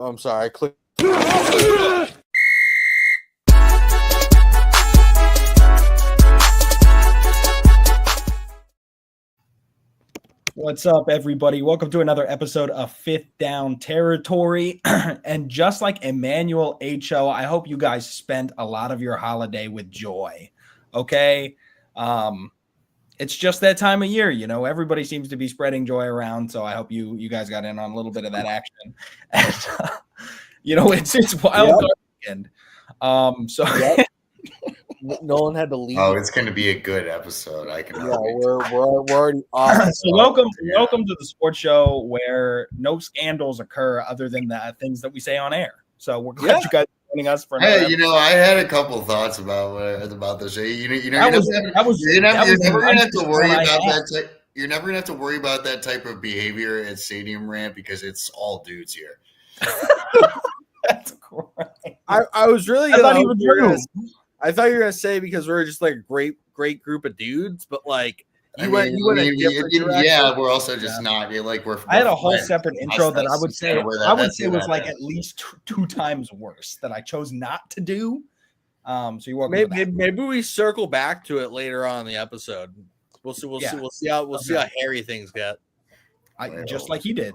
I'm sorry. I clicked. What's up, everybody? Welcome to another episode of Fifth Down Territory. And just like Emmanuel H.O., I hope you guys spent a lot of your holiday with joy. Okay? It's just that time of year, you know. Everybody seems to be spreading joy around, so I hope you guys got in on a little bit of that action. And, you know, it's Wildcard weekend. Nolan had to leave. Oh, it's going to be a good episode. I can. Yeah, we're already off. So welcome to the sports show where no scandals occur other than the things that we say on air. So we're glad you guys are joining us for. Hey, you know, I had a couple thoughts about the show. You're never going to have to worry about that. You're never going to have to worry about that type of behavior at Stadium Rant because it's all dudes here. That's correct. I was really. I thought you were gonna say because we're just like a great group of dudes, but like you went a different direction. Yeah, we're also just not like we're. I had a whole separate intro that I would say was like at least two times worse that I chose not to do. So you're welcome. Maybe we circle back to it later on in the episode. We'll see how hairy things get. Just like he did.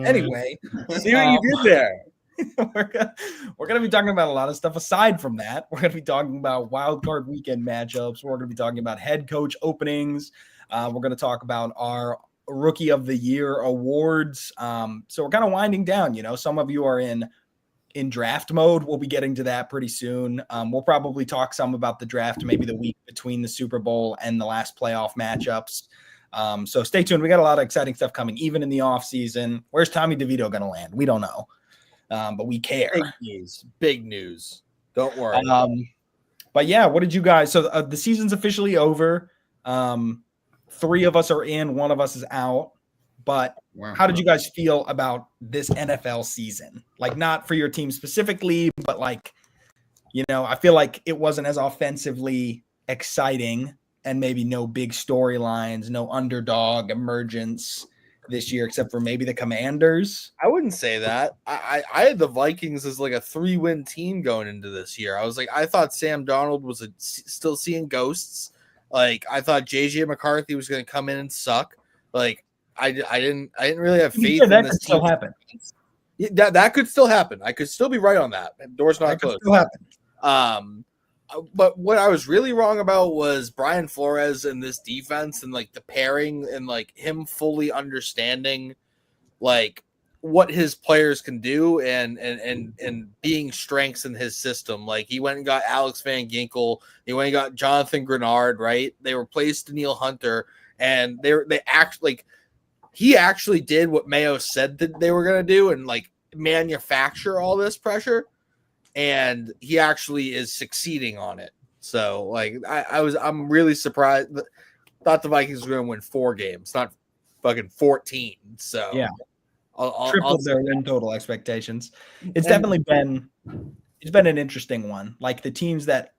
Anyway, see what you did there. We're gonna be talking about a lot of stuff aside from that. We're gonna be talking about wildcard weekend matchups. We're gonna be talking about head coach openings. We're gonna talk about our rookie of the year awards. So we're kind of winding down. You know, some of you are in draft mode. We'll be getting to that pretty soon. We'll probably talk some about the draft, maybe the week between the Super Bowl and the last playoff matchups. So stay tuned. We got a lot of exciting stuff coming, even in the off season. Where's Tommy DeVito gonna land? We don't know. But we care. Big news. Don't worry. But yeah, what did you guys? So the season's officially over. 3 of us are in, 1 of us is out. But how did you guys feel about this NFL season? Like, not for your team specifically, but like, you know, I feel like it wasn't as offensively exciting, and maybe no big storylines, no underdog emergence this year, except for maybe the Commanders. I wouldn't say that. I had the Vikings as like a 3-win team going into this year. I thought Sam Darnold was still seeing ghosts. Like, I thought JJ McCarthy was going to come in and suck. Like, I didn't really have faith in this team. Still happen. That could still happen. I could still be right on that. Door's not closed. Still happen. But what I was really wrong about was Brian Flores and this defense and like the pairing and like him fully understanding like what his players can do and being strengths in his system. Like, he went and got Alex Van Ginkel. He went and got Jonathan Grenard, right? They replaced Danielle Hunter, and he actually did what Mayo said that they were going to do and like manufacture all this pressure. And he actually is succeeding on it. So, like, I'm really surprised. Thought the Vikings were going to win 4 games, not fucking 14. So, yeah, tripled their win total expectations. It's definitely been an interesting one. Like, the teams that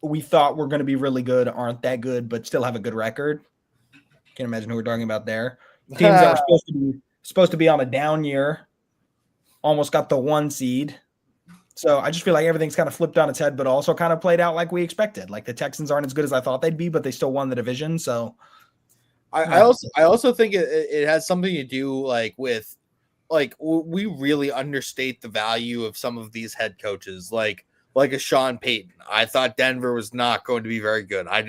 we thought were going to be really good aren't that good, but still have a good record. Can't imagine who we're talking about there. Teams that were supposed to be on a down year almost got the 1 seed. So I just feel like everything's kind of flipped on its head, but also kind of played out like we expected. Like, the Texans aren't as good as I thought they'd be, but they still won the division. So I also think it has something to do like with like we really understate the value of some of these head coaches, like a Sean Payton. I thought Denver was not going to be very good. I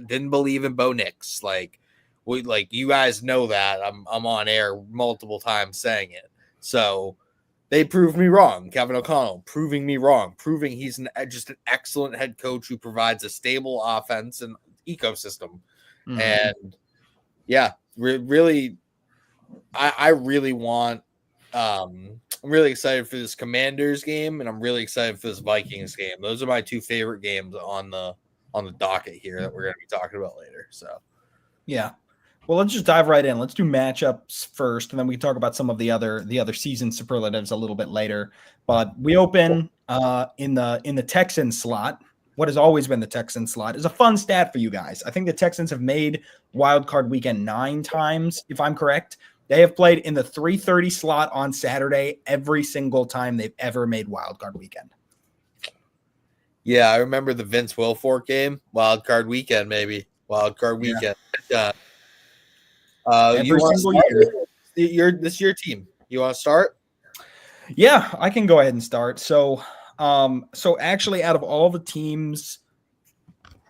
didn't believe in Bo Nix. Like, you guys know that I'm on air multiple times saying it. So they proved me wrong. Kevin O'Connell proving me wrong, proving he's just an excellent head coach who provides a stable offense and ecosystem. Mm-hmm. And yeah, really, I really want. I'm really excited for this Commanders game, and I'm really excited for this Vikings game. Those are my 2 favorite games on the docket here that we're going to be talking about later. So, yeah. Well, let's just dive right in. Let's do matchups first, and then we can talk about some of the other season superlatives a little bit later. But we open in the Texans slot. What has always been the Texans slot is a fun stat for you guys. I think the Texans have made Wildcard Weekend 9 times, if I'm correct. They have played in the 3:30 slot on Saturday every single time they've ever made Wildcard Weekend. Yeah, I remember the Vince Wilfork game, Wildcard Weekend, maybe Wildcard Weekend. Every single year. This is your team. You want to start? Yeah, I can go ahead and start. So actually, out of all the teams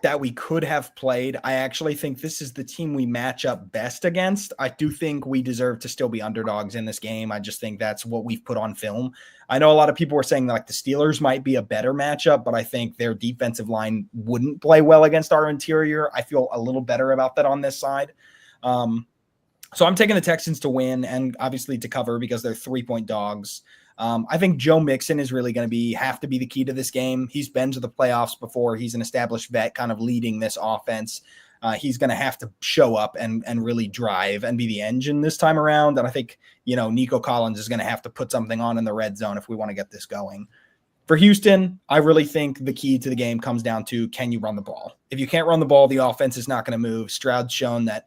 that we could have played, I actually think this is the team we match up best against. I do think we deserve to still be underdogs in this game. I just think that's what we've put on film. I know a lot of people were saying like the Steelers might be a better matchup, but I think their defensive line wouldn't play well against our interior. I feel a little better about that on this side. So I'm taking the Texans to win and obviously to cover because they're 3-point dogs. I think Joe Mixon is really going to have to be the key to this game. He's been to the playoffs before. He's an established vet kind of leading this offense. He's going to have to show up and really drive and be the engine this time around. And I think, Nico Collins is going to have to put something on in the red zone if we want to get this going. For Houston, I really think the key to the game comes down to, can you run the ball? If you can't run the ball, the offense is not going to move. Stroud's shown that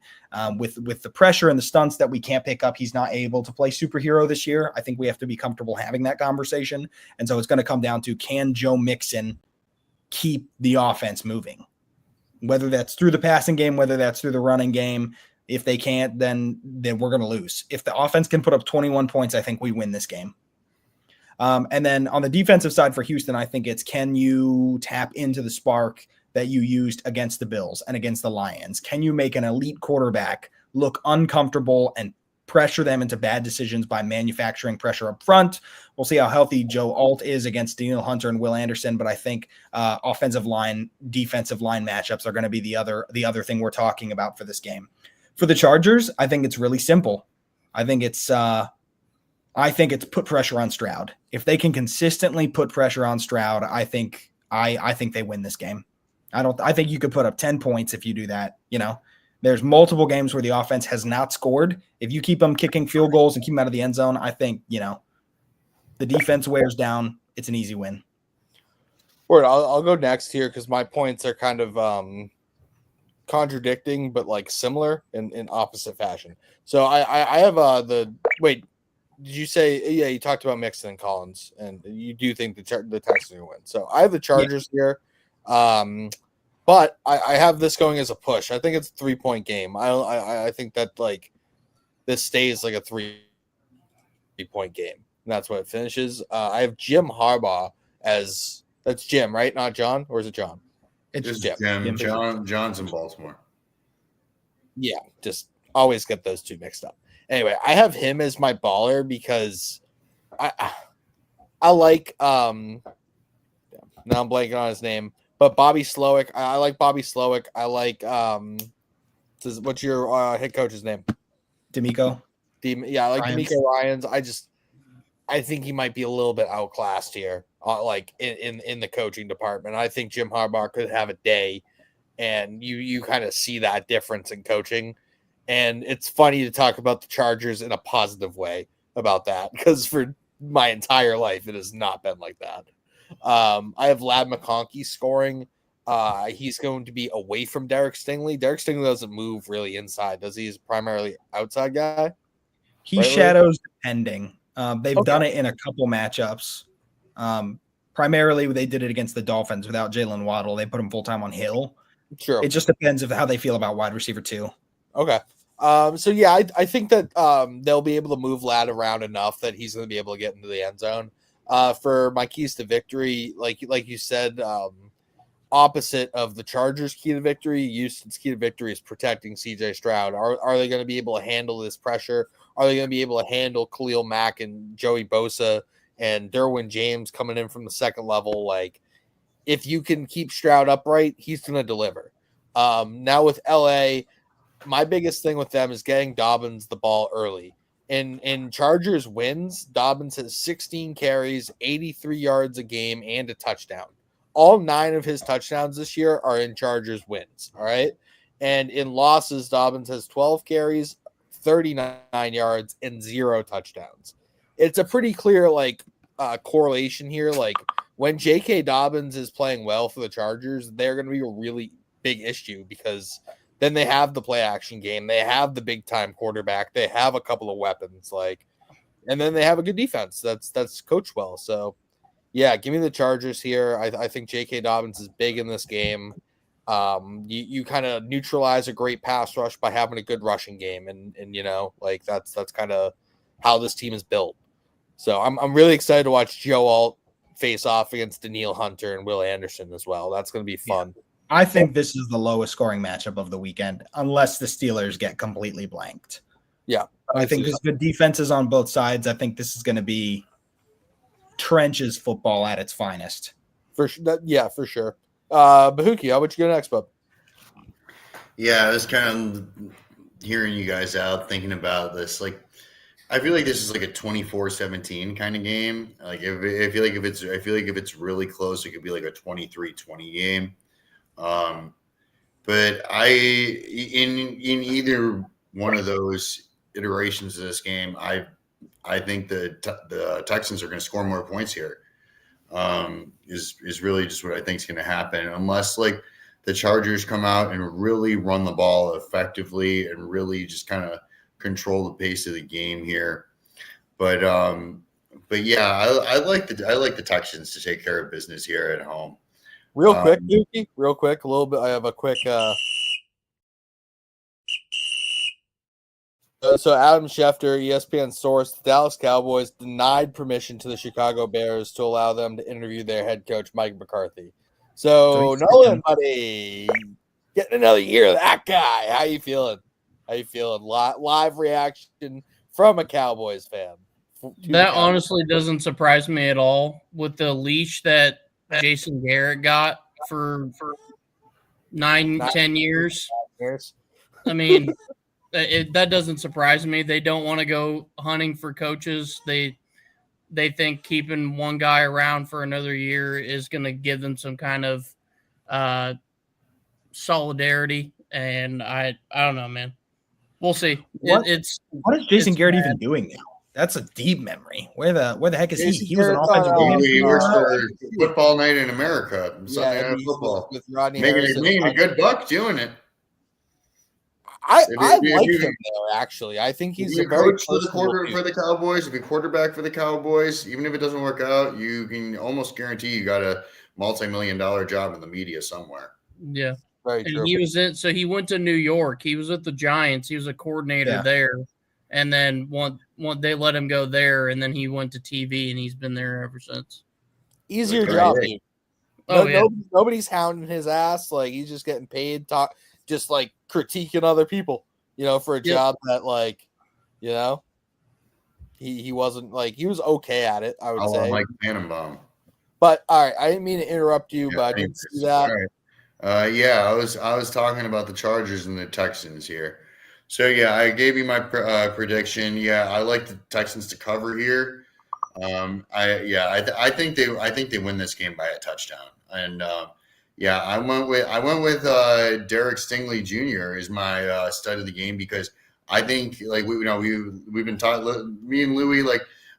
with the pressure and the stunts that we can't pick up, he's not able to play superhero this year. I think we have to be comfortable having that conversation. And so it's going to come down to, can Joe Mixon keep the offense moving? Whether that's through the passing game, whether that's through the running game. If they can't, then we're going to lose. If the offense can put up 21 points, I think we win this game. And then on the defensive side for Houston, I think it's, can you tap into the spark that you used against the Bills and against the Lions? Can you make an elite quarterback look uncomfortable and pressure them into bad decisions by manufacturing pressure up front? We'll see how healthy Joe Alt is against Daniel Hunter and Will Anderson, but I think offensive line, defensive line matchups are going to be the other thing we're talking about for this game. For the Chargers, I think it's really simple. I think it's put pressure on Stroud. If they can consistently put pressure on Stroud, I think they win this game. I think you could put up 10 points if you do that. There's multiple games where the offense has not scored. If you keep them kicking field goals and keep them out of the end zone, I think, the defense wears down. It's an easy win. Word, I'll go next here because my points are kind of contradicting, but like similar in opposite fashion. So I have wait. Did you say, you talked about Mixon and Collins, and you do think the Texans are going to win. So I have the Chargers here, but I have this going as a push. I think it's a 3-point game. I think that like this stays like a 3-point game, and that's what it finishes. I have Jim Harbaugh that's Jim, right? Not John, or is it John? It's Jim. John's in Baltimore. Yeah, just always get those two mixed up. Anyway, I have him as my baller because I like now I'm blanking on his name, but Bobby Slowick. I like Bobby Slowick. I like what's your head coach's name? D'Amico. I like D'Amico Ryans. I think he might be a little bit outclassed here, like in the coaching department. I think Jim Harbaugh could have a day, and you kind of see that difference in coaching. And it's funny to talk about the Chargers in a positive way about that, because for my entire life, it has not been like that. I have Ladd McConkey scoring. He's going to be away from Derek Stingley. Derek Stingley doesn't move really inside, does he? He's primarily outside guy. He shadows depending. They've done it in a couple matchups. Primarily, they did it against the Dolphins without Jalen Waddle. They put him full-time on Hill. Sure. It just depends of how they feel about wide receiver 2. Okay. So yeah, I think that they'll be able to move Ladd around enough that he's going to be able to get into the end zone. For my keys to victory, like you said, opposite of the Chargers' key to victory, Houston's key to victory is protecting CJ Stroud. Are they going to be able to handle this pressure? Are they going to be able to handle Khalil Mack and Joey Bosa and Derwin James coming in from the second level? Like, if you can keep Stroud upright, he's going to deliver. Now with LA, my biggest thing with them is getting Dobbins the ball early. In Chargers wins, Dobbins has 16 carries, 83 yards a game, and a touchdown. All 9 of his touchdowns this year are in Chargers wins, all right? And in losses, Dobbins has 12 carries, 39 yards, and 0 touchdowns. It's a pretty clear, correlation here. Like, when J.K. Dobbins is playing well for the Chargers, they're going to be a really big issue because then they have the play action game. They have the big time quarterback. They have a couple of weapons, and then they have a good defense. That's coached well. So yeah, give me the Chargers here. I think J.K. Dobbins is big in this game. You kind of neutralize a great pass rush by having a good rushing game, and that's kind of how this team is built. So I'm really excited to watch Joe Alt face off against Daniil Hunter and Will Anderson as well. That's going to be fun. Yeah. I think this is the lowest scoring matchup of the weekend, unless the Steelers get completely blanked. Yeah. I think there's good defenses on both sides. I think this is going to be trenches football at its finest. For sure. Yeah, for sure. Bahookie, how about you go next, bub? Yeah, I was kind of hearing you guys out, thinking about this. I feel like this is like a 24-17 kind of game. I feel like if it's really close, it could be like a 23-20 game. But in either one of those iterations of this game, I think the Texans are going to score more points here. Is really just what I think is going to happen, unless the Chargers come out and really run the ball effectively and really just kind of control the pace of the game here. But yeah, I like the Texans to take care of business here at home. Real quick, a little bit. I have a quick. So Adam Schefter, ESPN source, the Dallas Cowboys denied permission to the Chicago Bears to allow them to interview their head coach, Mike McCarthy. So Nolan, buddy, getting another year of that guy. How you feeling? Live reaction from a Cowboys fan. That honestly doesn't surprise me at all with the leash that Jason Garrett got for 9-10 years. I mean, that doesn't surprise me. They don't want to go hunting for coaches. They think keeping one guy around for another year is going to give them some kind of solidarity. And I don't know, man. We'll see. What is Jason Garrett even doing now? That's a deep memory. Where the heck is he? He was an offensive coordinator. He works for Football Night in America. Sunday Night Football. With Rodney making a good buck doing it. I like him though. Actually, I think he's a very coach for the Cowboys. If you quarterback for the Cowboys, even if it doesn't work out, you can almost guarantee you got a multi-million-dollar job in the media somewhere. Yeah, very true. And he was in. So he went to New York. He was at the Giants. He was a coordinator there, and then one they let him go there, and then he went to TV, and he's been there ever since. Easier job. Nobody's hounding his ass. He's just getting paid. Just critiquing other people, for a job that he wasn't he was okay at it. I would say. Like Tannenbaum. But all right, I didn't mean to interrupt you, but I didn't see that. Right. I was talking about the Chargers and the Texans here. So yeah, I gave you my prediction. Yeah, I like the Texans to cover here. I think they win this game by a touchdown. And yeah, I went with Derek Stingley Jr. is my stud of the game, because I think we've been talking, me and Louie,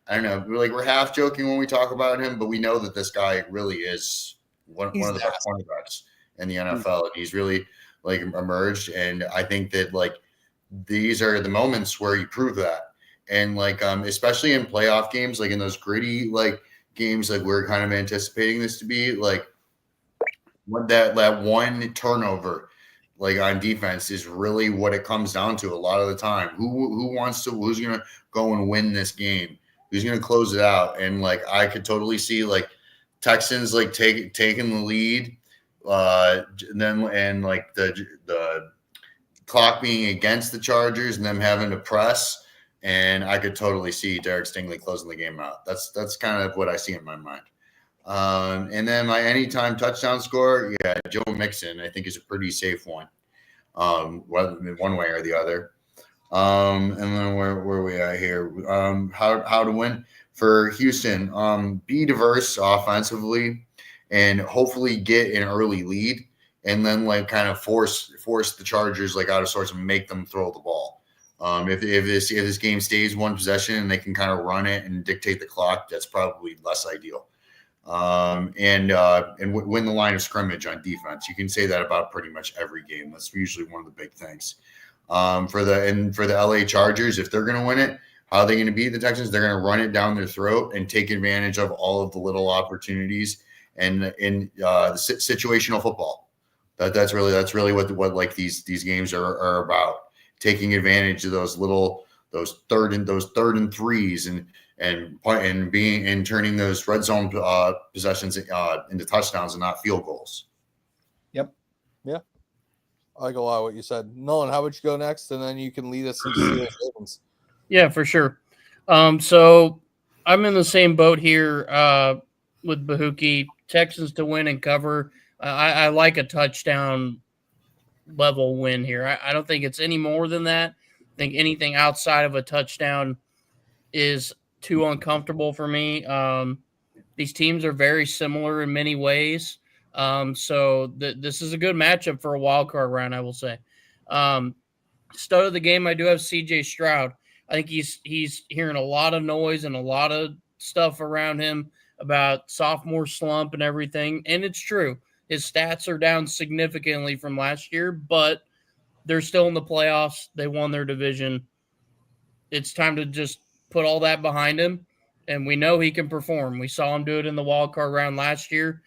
I don't know, we're half joking when we talk about him, but we know that this guy really is one of the best cornerbacks in the NFL, and he's really emerged. And I think that these are the moments where you prove that, and especially in playoff games, in those gritty games, we're kind of anticipating this to be what that one turnover on defense is really what it comes down to a lot of the time. Who's gonna go and win this game? Who's gonna close it out? And I could totally see Texans taking the lead, then the clock being against the Chargers and them having to press. And I could totally see Derek Stingley closing the game out. That's kind of what I see in my mind. And then my anytime touchdown score, Joe Mixon, I think, is a pretty safe one, whether one way or the other. And then where we at here? How to win for Houston? Be diverse offensively, and hopefully get an early lead, and then kind of force the Chargers out of sorts and make them throw the ball. If this game stays one possession and they can kind of run it and dictate the clock, that's probably less ideal. and win the line of scrimmage on defense. You can say that about pretty much every game. That's usually one of the big things. For the LA Chargers, if they're going to win it, how are they going to beat the Texans? They're going to run it down their throat and take advantage of all of the little opportunities and in the situational football. That's really what like these games are about. Taking advantage of those third and threes and turning those red zone possessions into touchdowns and not field goals. Yep. Yeah. I like a lot of what you said. Nolan, how would you go next? And then you can lead us into the Ravens. Yeah, for sure. So I'm in the same boat here with Bahookie. Texans to win and cover. I like a touchdown level win here. I don't think it's any more than that. I think anything outside of a touchdown is too uncomfortable for me. These teams are very similar in many ways. So this is a good matchup for a wild card round, I will say. Start of the game, I do have CJ Stroud. I think he's hearing a lot of noise and a lot of stuff around him about sophomore slump and everything. And it's true. His stats are down significantly from last year, but they're still in the playoffs. They won their division. It's time to just put all that behind him, and we know he can perform. We saw him do it in the wild card round last year.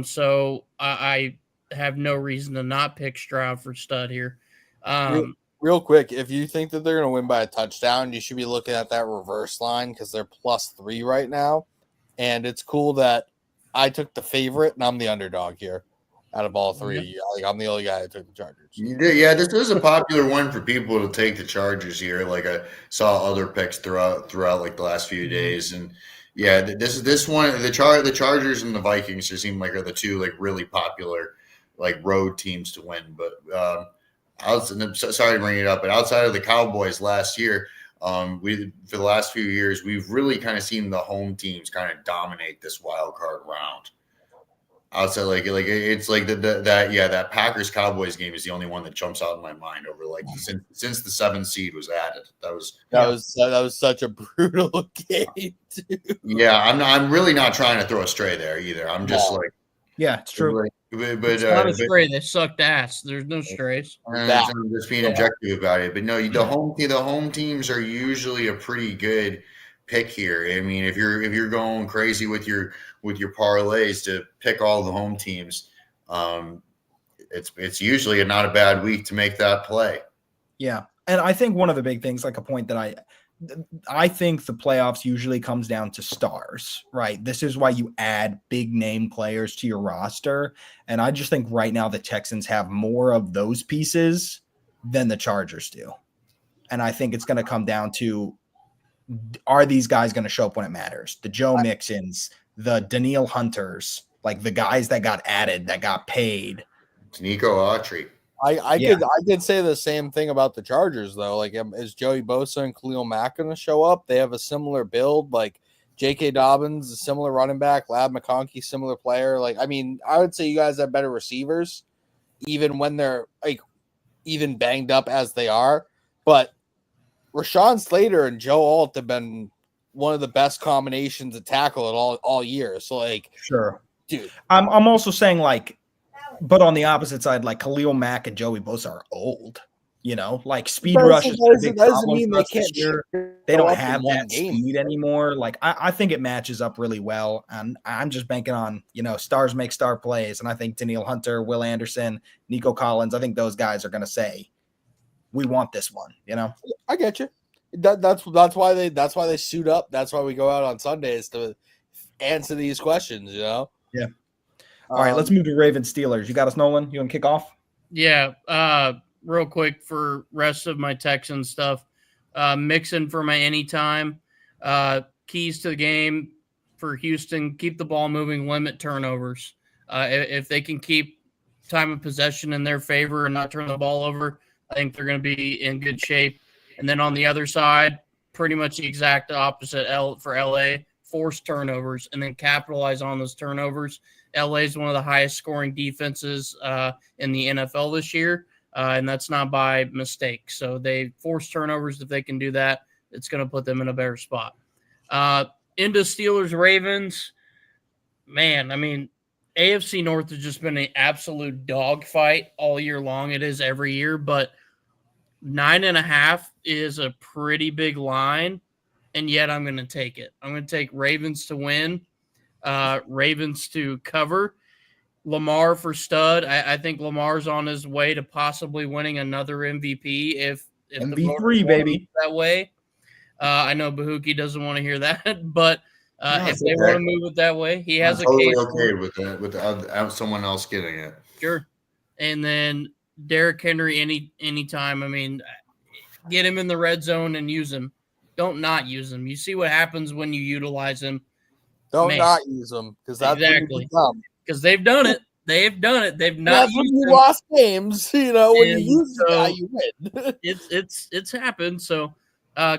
So I have no reason to not pick Stroud for stud here. Real quick, if you think that they're going to win by a touchdown, you should be looking at that reverse line because they're +3 right now. And it's cool that I took the favorite and I'm the underdog here out of all three. Yeah. Like, I'm the only guy that took the Chargers. Yeah, this is a popular one for people to take the Chargers here. Like I saw other picks throughout like the last few days, and yeah, this one the Chargers and the Vikings just seem like are the two like really popular like road teams to win. But sorry to bring it up, but outside of the Cowboys last year, for the last few years we've really kind of seen the home teams kind of dominate this wild card round. Outside, like it's like that Packers Cowboys game is the only one that jumps out in my mind over like since the 7th seed was added. That was such a brutal game. Too. Yeah, I'm really not trying to throw a stray there either. I'm just like, yeah, it's true. But it's not a stray. They sucked ass. There's no strays. I'm just being objective about it. But no, the home teams are usually a pretty good pick here. I mean, if you're going crazy with your parlays to pick all the home teams, it's usually not a bad week to make that play. Yeah, and I think one of the big things, like a point that I think the playoffs usually comes down to stars, right? This is why you add big name players to your roster, and I just think right now the Texans have more of those pieces than the Chargers do, and I think it's going to come down to, are these guys going to show up when it matters? The Joe Mixons, the Danielle Hunters, like the guys that got added, that got paid. It's Nico Autry. I could say the same thing about the Chargers though. Like, is Joey Bosa and Khalil Mack going to show up? They have a similar build. Like J.K. Dobbins, a similar running back. Lab McConkey, similar player. Like, I mean, I would say you guys have better receivers, even when they're like even banged up as they are. But Rashawn Slater and Joe Alt have been one of the best combinations to tackle it all year. So, like, sure, dude. I'm also saying, like, but on the opposite side, like Khalil Mack and Joey Bosa are old. You know, like speed rush is a big problem mean they can't. They don't have that speed anymore. Like, I think it matches up really well, and I'm just banking on, stars make star plays, and I think Danielle Hunter, Will Anderson, Nico Collins, I think those guys are going to say, we want this one. I get you. That's why they suit up. That's why we go out on Sundays to answer these questions. Yeah. All right, let's move to Ravens Steelers. You got us, Nolan? You want to kick off? Yeah. Real quick for rest of my Texan stuff. Mixon for my anytime. Keys to the game for Houston: keep the ball moving, limit turnovers. If they can keep time of possession in their favor and not turn the ball over, I think they're going to be in good shape. And then on the other side, pretty much the exact opposite for LA, force turnovers and then capitalize on those turnovers. LA is one of the highest scoring defenses in the NFL this year, and that's not by mistake. So they force turnovers. If they can do that, it's going to put them in a better spot. Into Steelers-Ravens, man, I mean, AFC North has just been an absolute dogfight all year long. It is every year, but 9.5 is a pretty big line, and yet I'm going to take it. I'm going to take Ravens to win, Ravens to cover, Lamar for stud. I think Lamar's on his way to possibly winning another MVP if MVP3, baby, that way. I know Bahookie doesn't want to hear that, but if they want to move it that way, he has totally a case. Okay with that, with someone else getting it. Sure. And then Derrick Henry anytime. I mean, get him in the red zone and use him. Don't not use him. You see what happens when you utilize him. Don't not use him because that's exactly because they've done it. They've done it. They've not. That's when you lost games. You know, when you use the guy, you win. it's happened. So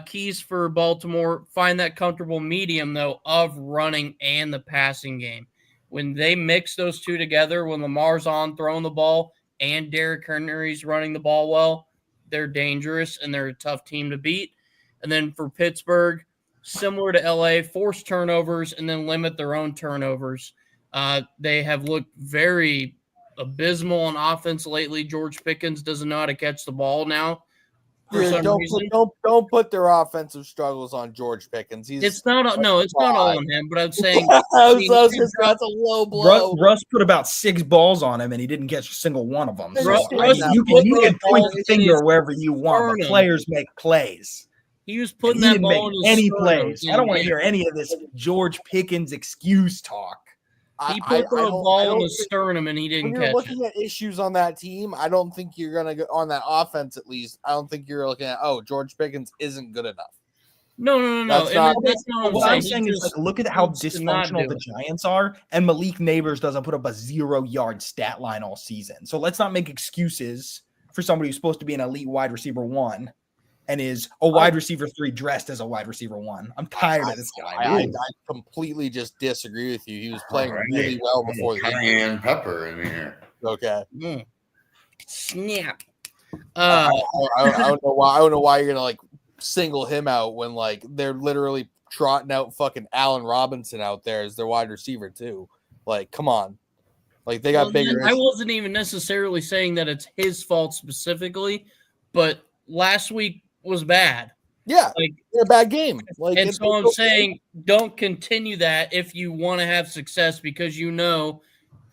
keys for Baltimore: find that comfortable medium though of running and the passing game. When they mix those two together, when Lamar's on throwing the ball and Derrick Henry's running the ball well, they're dangerous and they're a tough team to beat. And then for Pittsburgh, similar to LA, force turnovers and then limit their own turnovers. They have looked very abysmal on offense lately. George Pickens doesn't know how to catch the ball now. Don't put their offensive struggles on George Pickens. It's not all on him. But I'm saying that's a low blow. Russ put about 6 balls on him, and he didn't catch a single one of them. So you can point the finger wherever you want. But players make plays. He was putting that ball in any plays. I don't want to hear any of this George Pickens excuse talk. He put the ball in his sternum and he didn't catch it. When you're looking at issues on that team, I don't think you're going to go on that offense at least. I don't think you're looking at, George Pickens isn't good enough. No. That's not what I'm saying. Is look at how dysfunctional the Giants are, and Malik Neighbors doesn't put up a 0-yard stat line all season. So let's not make excuses for somebody who's supposed to be an elite wide receiver 1 and is a wide receiver 3 dressed as a wide receiver 1. I'm tired of this guy. I completely just disagree with you. He was playing really well before the cayenne pepper in here. Okay. Snap. I don't know why. I don't know why you're gonna single him out when they're literally trotting out fucking Allen Robinson out there as their wide receiver too. Come on. They got bigger. I wasn't even necessarily saying that it's his fault specifically, but last week was bad. Yeah, a bad game. And so I'm saying don't continue that if you want to have success because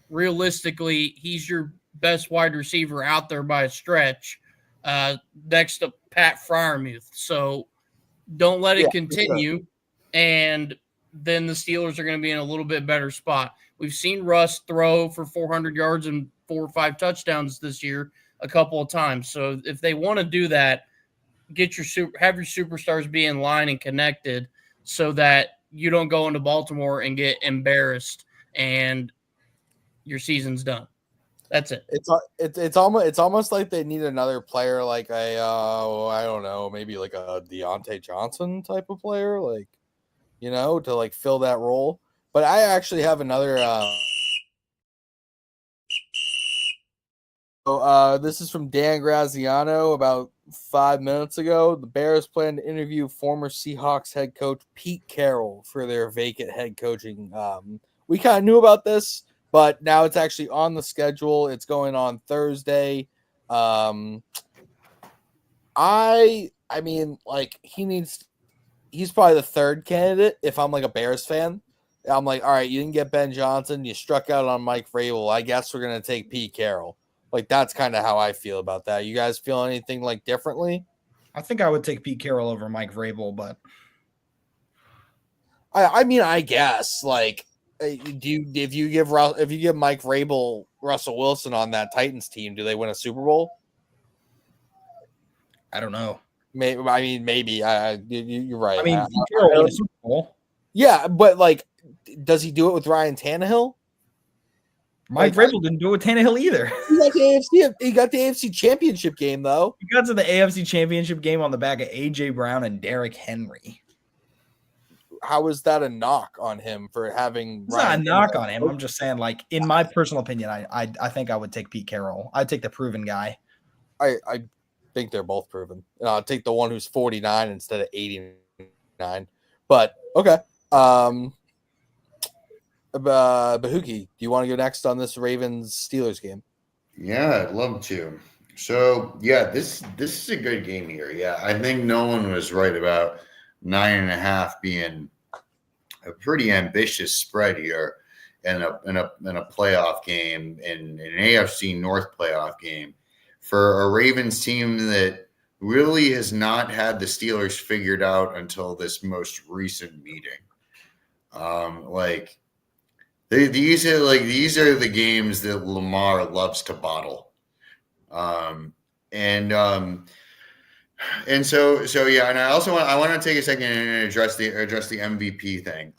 realistically he's your best wide receiver out there by a stretch next to Pat Freiermuth. So don't let it continue, and then the Steelers are going to be in a little bit better spot. We've seen Russ throw for 400 yards and 4 or 5 touchdowns this year a couple of times. So if they want to do that, have your superstars be in line and connected so that you don't go into Baltimore and get embarrassed and your season's done. That's it. It's almost like they need another player like I don't know, maybe like a Deontay Johnson type of player, to fill that role. But I actually have another this is from Dan Graziano about 5 minutes ago. The Bears plan to interview former Seahawks head coach Pete Carroll for their vacant head coaching. We kind of knew about this, but now it's actually on the schedule. It's going on Thursday. He's probably the third candidate if I'm a Bears fan. I'm all right, you didn't get Ben Johnson. You struck out on Mike Vrabel. I guess we're going to take Pete Carroll. That's kind of how I feel about that. You guys feel anything differently? I think I would take Pete Carroll over Mike Vrabel, but I guess if you give Mike Vrabel Russell Wilson on that Titans team, do they win a Super Bowl? I don't know. Maybe. You're right. Pete Carroll won a Super Bowl. Yeah, but does he do it with Ryan Tannehill? Mike Vrabel didn't do it with Tannehill either. He got the AFC Championship game, though. He got to the AFC Championship game on the back of A.J. Brown and Derrick Henry. How is that a knock on him for having It's not a knock on him. I'm just saying, in my personal opinion, I think I would take Pete Carroll. I'd take the proven guy. I think they're both proven. And I'll take the one who's 49 instead of 89. But, okay. Bahookie, do you want to go next on this Ravens Steelers game? Yeah, I'd love to. So yeah, this is a good game here. Yeah, I think Nolan was right about 9.5 being a pretty ambitious spread here in a playoff game, in an AFC North playoff game for a Ravens team that really has not had the Steelers figured out until this most recent meeting. These are the games that Lamar loves to bottle. And so yeah, and I want to take a second and address the MVP thing.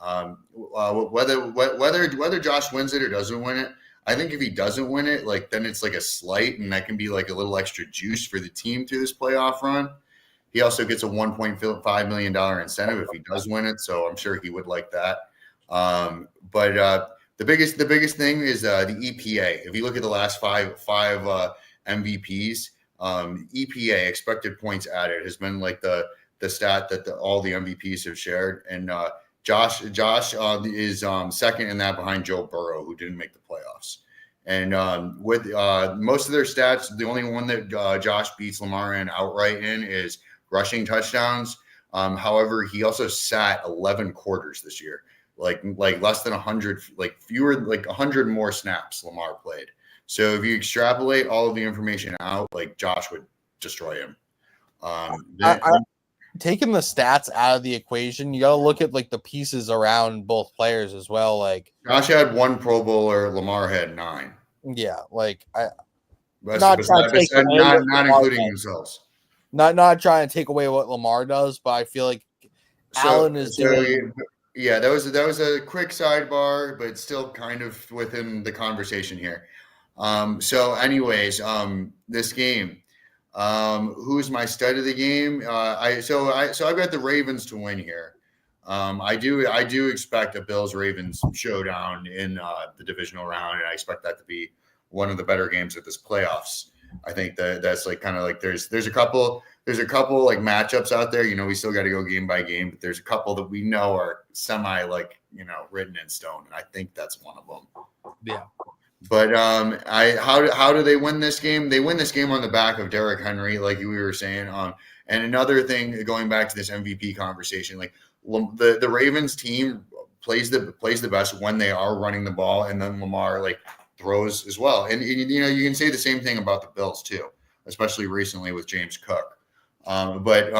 Whether Josh wins it or doesn't win it, I think if he doesn't win it, like then it's like a slight, and that can be like a little extra juice for the team through this playoff run. He also gets a $1.5 million incentive if he does win it, so I'm sure he would like that. But the biggest thing is the EPA. If you look at the last five MVPs, EPA, expected points added, has been like the stat that all the MVPs have shared, and Josh is second in that behind Joe Burrow, who didn't make the playoffs. And with most of their stats, the only one that Josh beats Lamar in outright in is rushing touchdowns. However, he also sat 11 quarters this year, like less than 100, like 100 more snaps Lamar played. So if you extrapolate all of the information out, like Josh would destroy him. Taking the stats out of the equation, you got to look at like the pieces around both players as well. Like Josh had 1 Pro Bowler, Lamar had 9. Yeah, like not including themselves. Not trying to take away what Lamar does, but I feel like Allen is doing. Yeah, that was a quick sidebar, but still kind of within the conversation here. So anyways, this game, who's my stud of the game? I've got the Ravens to win here. I do expect a Bills-Ravens showdown in the divisional round, and I expect that to be one of the better games of this playoffs. I think that's like kind of like there's a couple like matchups out there. You know, we still got to go game by game, but there's a couple that we know are semi written in stone, and I think that's one of them. Yeah. But how do they win this game? They win this game on the back of Derrick Henry, like we were saying. And another thing, going back to this MVP conversation, like the Ravens team plays the best when they are running the ball, and then Lamar like throws as well. And you know, you can say the same thing about the Bills too, especially recently with James Cook. But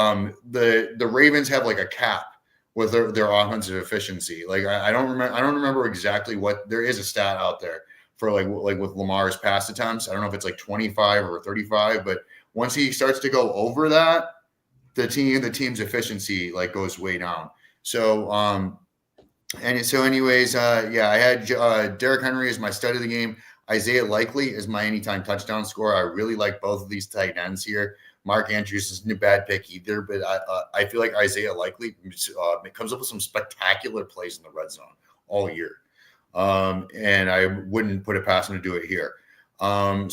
the Ravens have like a cap with their offensive efficiency. Like I don't remember exactly what, there is a stat out there for like with Lamar's pass attempts. I don't know if it's like 25 or 35, but once he starts to go over that, the team's efficiency like goes way down. So anyways, I had Derrick Henry as my stud of the game. Isaiah Likely is my anytime touchdown scorer. I really like both of these tight ends here. Mark Andrews isn't a bad pick either, but I feel like Isaiah Likely comes up with some spectacular plays in the red zone all year. And I wouldn't put it past him to do it here. I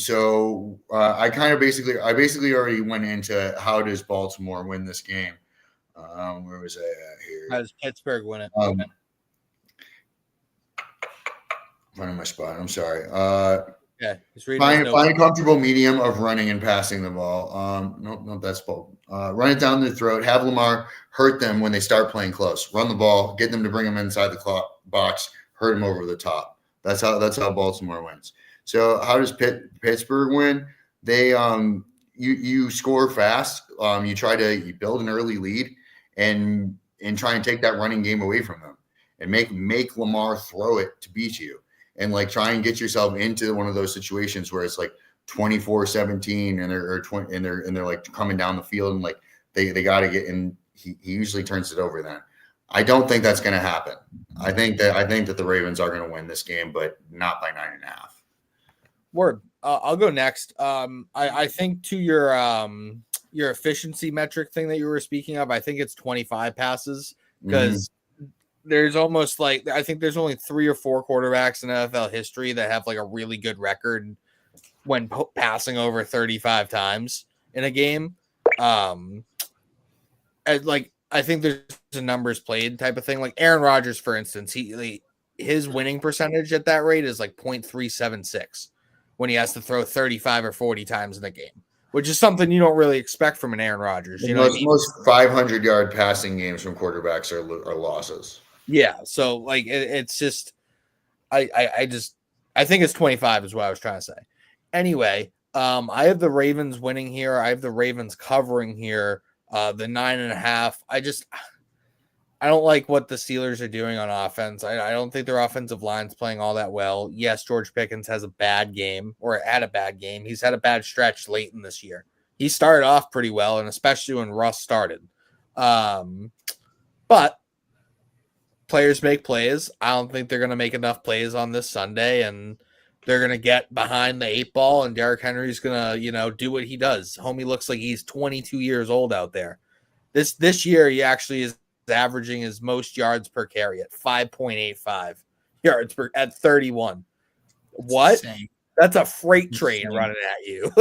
basically already went into how does Baltimore win this game. Where was I at here? How does Pittsburgh win it? Running my spot. I'm sorry. Yeah, find a comfortable medium of running and passing the ball. Nope, that's ball. Run it down their throat. Have Lamar hurt them when they start playing close. Run the ball. Get them to bring them inside the box. Hurt them over the top. That's how Baltimore wins. So how does Pittsburgh win? They you score fast. You build an early lead and try and take that running game away from them and make Lamar throw it to beat you. And like try and get yourself into one of those situations where it's like 24-17 and they're like coming down the field and like they got to get in. He usually turns it over then. I don't think that's going to happen. I think that the Ravens are going to win this game, but not by 9.5. Word. I'll go next. I think to your efficiency metric thing that you were speaking of, I think it's 25 passes because there's almost like, I think there's only 3 or 4 quarterbacks in NFL history that have like a really good record when passing over 35 times in a game. I think there's a numbers played type of thing. Like Aaron Rodgers, for instance, he his winning percentage at that rate is like 0.376 when he has to throw 35 or 40 times in a game, which is something you don't really expect from an Aaron Rodgers. You know what I mean? Most 500-yard passing games from quarterbacks are losses. Yeah, so like it's just, I think it's 25 is what I was trying to say. Anyway, I have the Ravens winning here. I have the Ravens covering here. The 9.5. I don't like what the Steelers are doing on offense. I don't think their offensive line's playing all that well. Yes, George Pickens has a bad game, or had a bad game. He's had a bad stretch late in this year. He started off pretty well, and especially when Russ started. But players make plays. I don't think they're going to make enough plays on this Sunday, and they're going to get behind the 8 ball, and Derrick Henry's going to, do what he does. Homie looks like he's 22 years old out there. This year, he actually is averaging his most yards per carry at 5.85 yards per at 31. What? Insane. That's a freight train running at you.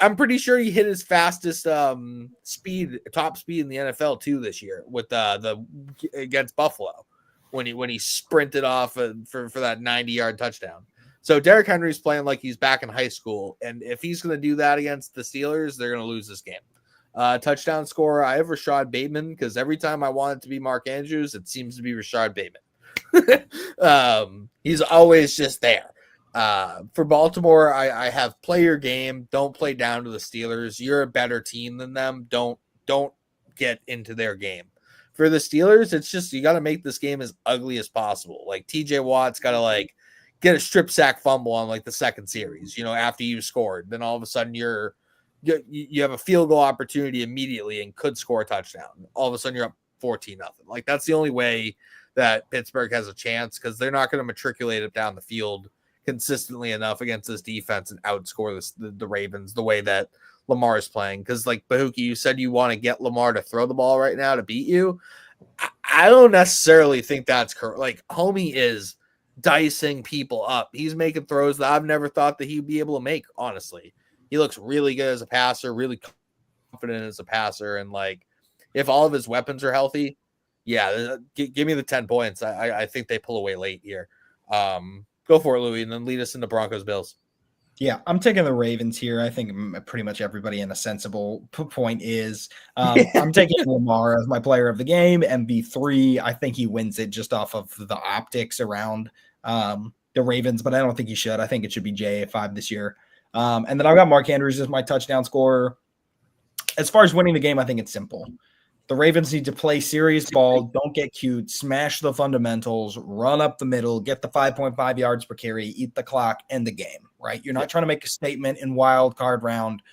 I'm pretty sure he hit his fastest top speed in the NFL too this year with the against Buffalo when he sprinted off for that 90-yard touchdown. So Derrick Henry's playing like he's back in high school, and if he's going to do that against the Steelers, they're going to lose this game. Touchdown scorer, I have Rashad Bateman because every time I want it to be Mark Andrews, it seems to be Rashad Bateman. He's always just there. For Baltimore, I have play your game. Don't play down to the Steelers. You're a better team than them. Don't get into their game. For the Steelers, it's just you got to make this game as ugly as possible. Like TJ Watt's got to get a strip sack fumble on the second series, after you scored. Then all of a sudden you have a field goal opportunity immediately and could score a touchdown. All of a sudden you're up 14-0. That's the only way that Pittsburgh has a chance because they're not going to matriculate it down the field consistently enough against this defense and outscore the Ravens the way that Lamar is playing. Because Bahookie, you said you want to get Lamar to throw the ball right now to beat you. I don't necessarily think that's correct. Homie is dicing people up. He's making throws that I've never thought that he'd be able to make, honestly. He looks really good as a passer, really confident as a passer. And if all of his weapons are healthy, yeah, give me the 10 points. I think they pull away late here. Go for it, Louie, and then lead us into Broncos Bills. Yeah, I'm taking the Ravens here. I think pretty much everybody in a sensible point is. I'm taking Lamar as my player of the game, MB3. I think he wins it just off of the optics around the Ravens, but I don't think he should. I think it should be JA5 this year. And then I've got Mark Andrews as my touchdown scorer. As far as winning the game, I think it's simple. The Ravens need to play serious ball, don't get cute, smash the fundamentals, run up the middle, get the 5.5 yards per carry, eat the clock, end the game, right? You're not trying to make a statement in wild card round.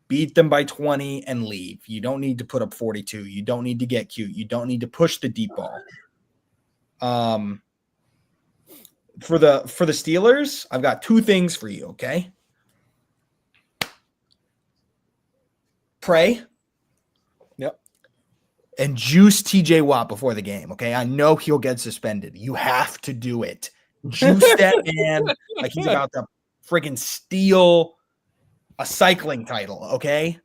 Beat them by 20 and leave. You don't need to put up 42. You don't need to get cute. You don't need to push the deep ball. For the Steelers, I've got 2 things for you, okay? Pray. Yep. And juice TJ Watt before the game, okay? I know he'll get suspended. You have to do it. Juice that man like he's about to friggin' steal a cycling title, okay?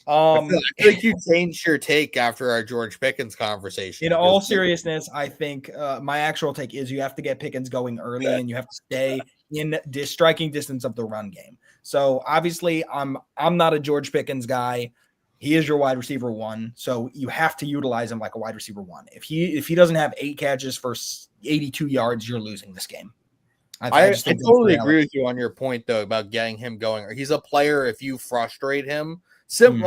I think you changed your take after our George Pickens conversation. In all seriousness, I think my actual take is you have to get Pickens going early and you have to stay in striking distance of the run game. So obviously I'm not a George Pickens guy. He is your wide receiver 1. So you have to utilize him like a wide receiver 1. If he doesn't have 8 catches for 82 yards, you're losing this game. I totally agree with you on your point though about getting him going. He's a player if you frustrate him, and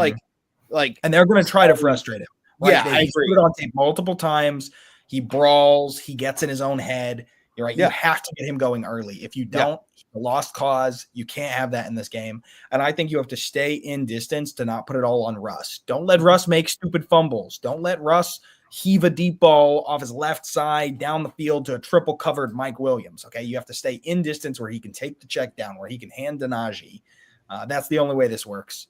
they're going to try to frustrate him. Right? Yeah, I agree. Put it on tape multiple times. He brawls. He gets in his own head. You're right. Yeah. You have to get him going early. If you don't, a lost cause. You can't have that in this game. And I think you have to stay in distance to not put it all on Russ. Don't let Russ make stupid fumbles. Don't let Russ heave a deep ball off his left side down the field to a triple covered Mike Williams. Okay. You have to stay in distance where he can take the check down, where he can hand to Najee. That's the only way this works.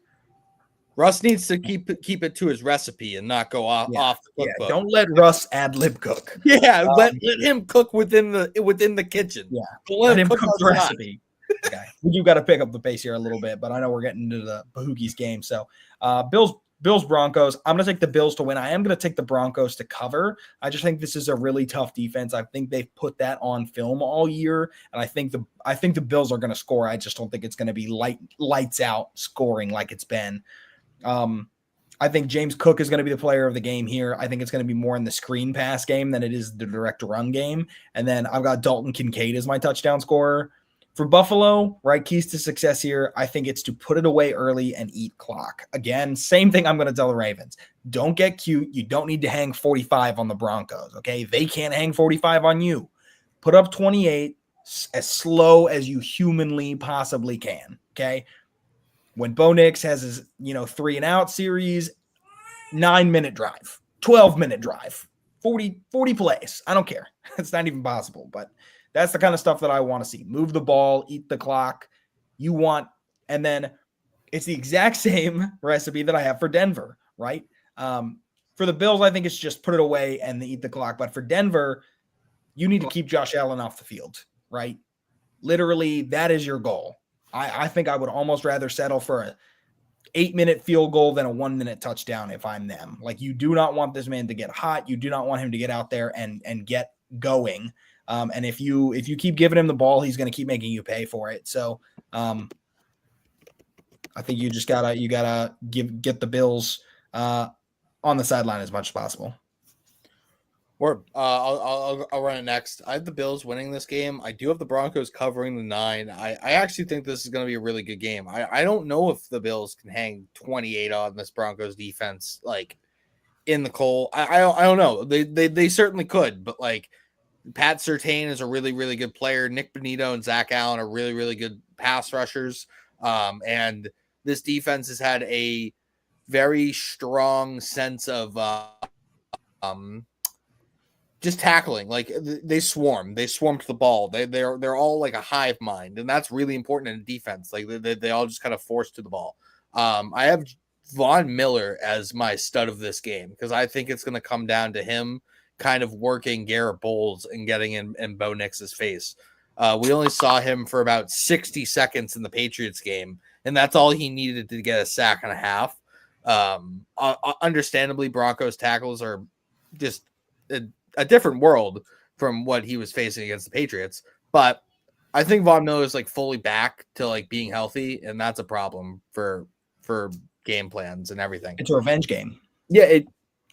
Russ needs to keep it to his recipe and not go off the cookbook. Yeah, don't let Russ ad-lib cook. Yeah, let him cook within the kitchen. Yeah, let him cook the recipe. Okay. We do got to pick up the pace here a little bit, but I know we're getting into the Bahookies game. So Bills Bills Broncos. I'm going to take the Bills to win. I am going to take the Broncos to cover. I just think this is a really tough defense. I think they've put that on film all year, and I think the Bills are going to score. I just don't think it's going to be lights out scoring like it's been. I think James Cook is going to be the player of the game here. I think it's going to be more in the screen pass game than it is the direct run game. And then I've got Dalton Kincaid as my touchdown scorer. For Buffalo, right, keys to success here, I think it's to put it away early and eat clock. Again, same thing I'm going to tell the Ravens. Don't get cute. You don't need to hang 45 on the Broncos, okay? They can't hang 45 on you. Put up 28 as slow as you humanly possibly can, okay? When Bo Nix has his, 3-and-out series, 9-minute drive, 12-minute drive, 40 plays. I don't care. It's not even possible, but that's the kind of stuff that I want to see. Move the ball, eat the clock. And then it's the exact same recipe that I have for Denver, right? For the Bills, I think it's just put it away and eat the clock. But for Denver, you need to keep Josh Allen off the field, right? Literally, that is your goal. I think I would almost rather settle for a 8-minute field goal than a 1-minute touchdown if I'm them. Like, you do not want this man to get hot. You do not want him to get out there and get going. And if you keep giving him the ball, he's going to keep making you pay for it. So I think you just gotta get the Bills on the sideline as much as possible. Or I'll run it next. I have the Bills winning this game. I do have the Broncos covering the 9. I actually think this is going to be a really good game. I don't know if the Bills can hang 28 on this Broncos defense, like, in the cold. I don't know. They certainly could, but like, Pat Surtain is a really, really good player. Nick Bonito and Zach Allen are really, really good pass rushers. And this defense has had a very strong sense of just tackling. Like, they swarm to the ball. They're all like a hive mind, and that's really important in defense. Like, they all just kind of force to the ball. I have Von Miller as my stud of this game because I think it's going to come down to him kind of working Garrett Bowles and getting in Bo Nix's face. We only saw him for about 60 seconds in the Patriots game, and that's all he needed to get a sack and a half. Understandably, Broncos tackles are just a different world from what he was facing against the Patriots. But I think Von Miller is like fully back to like being healthy, and that's a problem for game plans and everything. It's a revenge game. Yeah,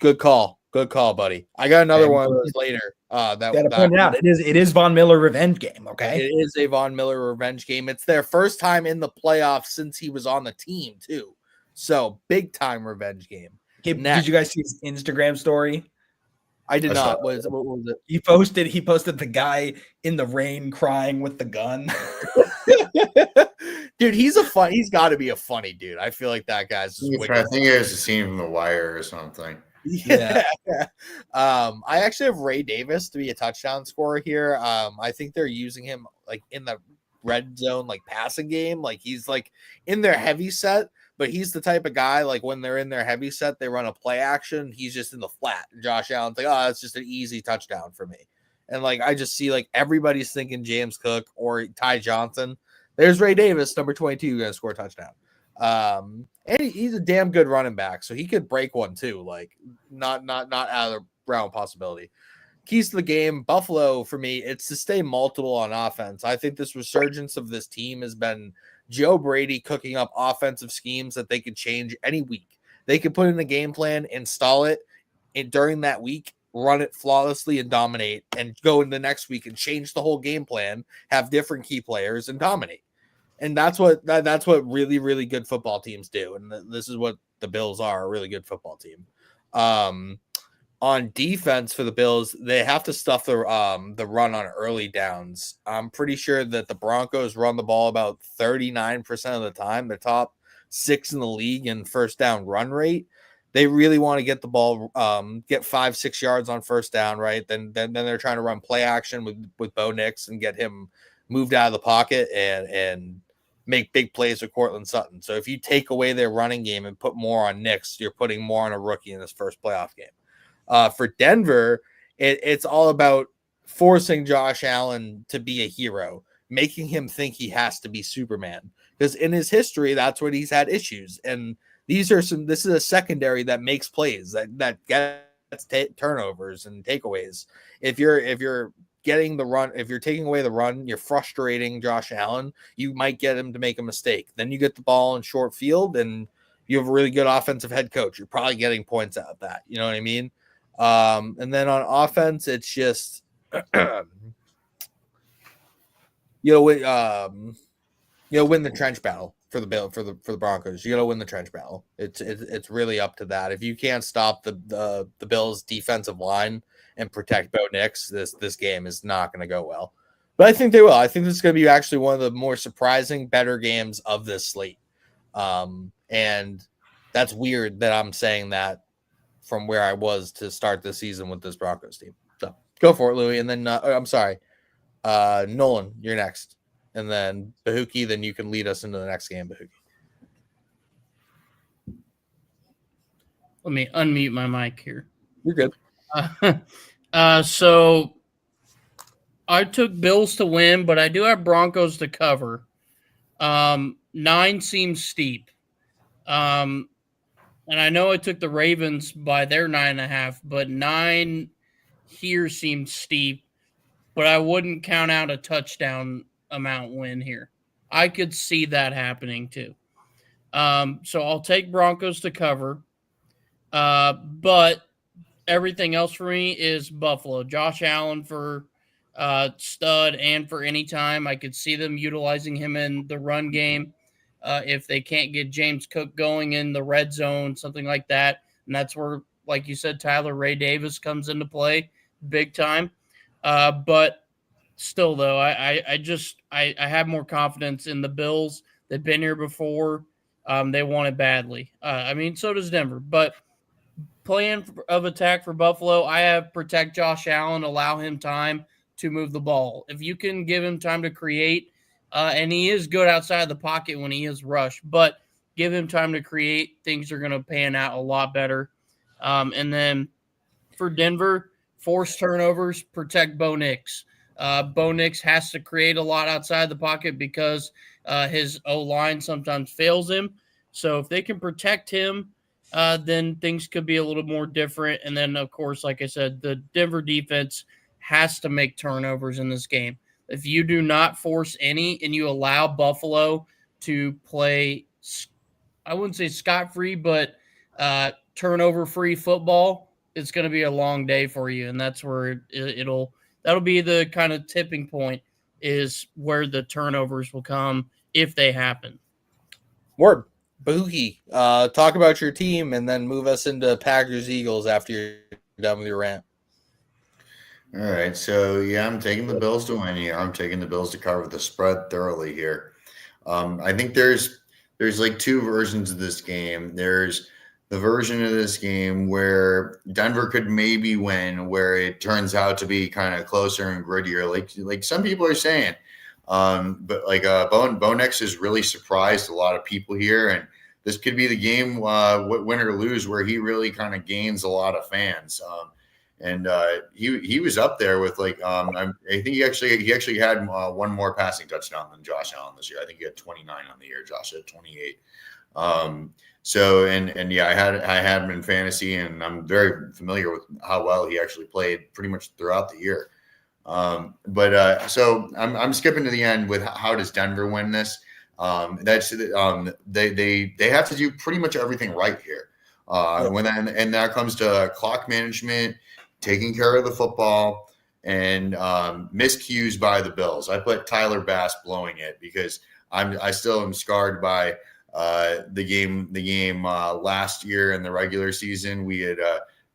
good call. Good call, buddy. I got another one of those later. That point out it is Von Miller revenge game. Okay, it is a Von Miller revenge game. It's their first time in the playoffs since he was on the team too. So big time revenge game. Okay, did you guys see his Instagram story? I did not. What was it? He posted the guy in the rain crying with the gun. Dude, he's got to be a funny dude. I feel like that guy's just I think it was a scene from The Wire or something. Yeah. I actually have Ray Davis to be a touchdown scorer here. I think they're using him like in the red zone, like passing game. Like, he's like in their heavy set, but he's the type of guy, like, when they're in their heavy set, they run a play action. He's just in the flat. Josh Allen's like, oh, that's just an easy touchdown for me. And like, I just see like everybody's thinking James Cook or Ty Johnson. There's Ray Davis, number 22, going to score a touchdown. And he's a damn good running back, so he could break one too. Like, not out of the realm of possibility. Keys to the game, Buffalo, for me, it's to stay multiple on offense. I think this resurgence of this team has been Joe Brady cooking up offensive schemes that they could change any week. They could put in a game plan, install it, and during that week, run it flawlessly and dominate, and go into the next week and change the whole game plan, have different key players, and dominate. And that's what really, really good football teams do. And this is what the Bills are, a really good football team. On defense for the Bills, they have to stuff the run on early downs. I'm pretty sure that the Broncos run the ball about 39% of the time. They're top 6 in the league in first down run rate. They really want to get the ball, get 5-6 yards on first down, right? Then they're trying to run play action with Bo Nix and get him moved out of the pocket and make big plays with Cortland Sutton. So if you take away their running game and put more on Nix, you're putting more on a rookie in his first playoff game. For Denver, it's all about forcing Josh Allen to be a hero, making him think he has to be Superman. Because in his history, that's when he's had issues. And This is a secondary that makes plays, that gets turnovers and takeaways. If you're getting the run, if you're taking away the run, you're frustrating Josh Allen. You might get him to make a mistake. Then you get the ball in short field, and you have a really good offensive head coach. You're probably getting points out of that. You know what I mean? And then on offense, it's just win the trench battle for the Broncos. You got to win the trench battle. It's really up to that. If you can't stop the Bills' defensive line and protect Bo Nix, this game is not going to go well. But I think they will. I think this is going to be actually one of the more surprising, better games of this slate. And that's weird that I'm saying that from where I was to start the season with this Broncos team. So go for it, Louie. And then I'm sorry, Nolan, you're next. And then Bahookie, then you can lead us into the next game, Bahookie. Let me unmute my mic here. You're good. So I took Bills to win, but I do have Broncos to cover. 9 seems steep. And I know I took the Ravens by their 9.5, but 9 here seems steep. But I wouldn't count out a touchdown amount win here. I could see that happening too. So I'll take Broncos to cover. But everything else for me is Buffalo. Josh Allen for stud and for any time. I could see them utilizing him in the run game. If they can't get James Cook going in the red zone, something like that. And that's where, like you said, Tyler Ray Davis comes into play big time. But still, though, I have more confidence in the Bills. They've been here before. They want it badly. So does Denver. But plan of attack for Buffalo, I have protect Josh Allen, allow him time to move the ball. If you can give him time to create, and he is good outside the pocket when he is rushed, but give him time to create, things are going to pan out a lot better. And then for Denver, force turnovers, protect Bo Nix. Bo Nix has to create a lot outside the pocket because his O-line sometimes fails him. So if they can protect him, then things could be a little more different. And then, of course, like I said, the Denver defense has to make turnovers in this game. If you do not force any and you allow Buffalo to play, I wouldn't say scot-free, but turnover-free football, it's going to be a long day for you. And that's where that'll be the kind of tipping point, is where the turnovers will come if they happen. Word. Bahookie, talk about your team and then move us into Packers-Eagles after you're done with your rant. All right, so yeah, I'm taking the Bills to win here. I'm taking the Bills to cover the spread thoroughly here. I think there's like two versions of this game. There's the version of this game where Denver could maybe win, where it turns out to be kind of closer and grittier, like some people are saying. But like Bo Nix has really surprised a lot of people here, and this could be the game, win or lose, where he really kind of gains a lot of fans. And he was up there with I think he actually had one more passing touchdown than Josh Allen this year. I think he had 29 on the year. Josh had 28. So yeah, I had him in fantasy, and I'm very familiar with how well he actually played pretty much throughout the year. So I'm skipping to the end with how does Denver win this? That's they have to do pretty much everything right here. And that comes to clock management, taking care of the football, and miscues by the Bills. I put Tyler Bass blowing it because I still am scarred by the game last year in the regular season. We had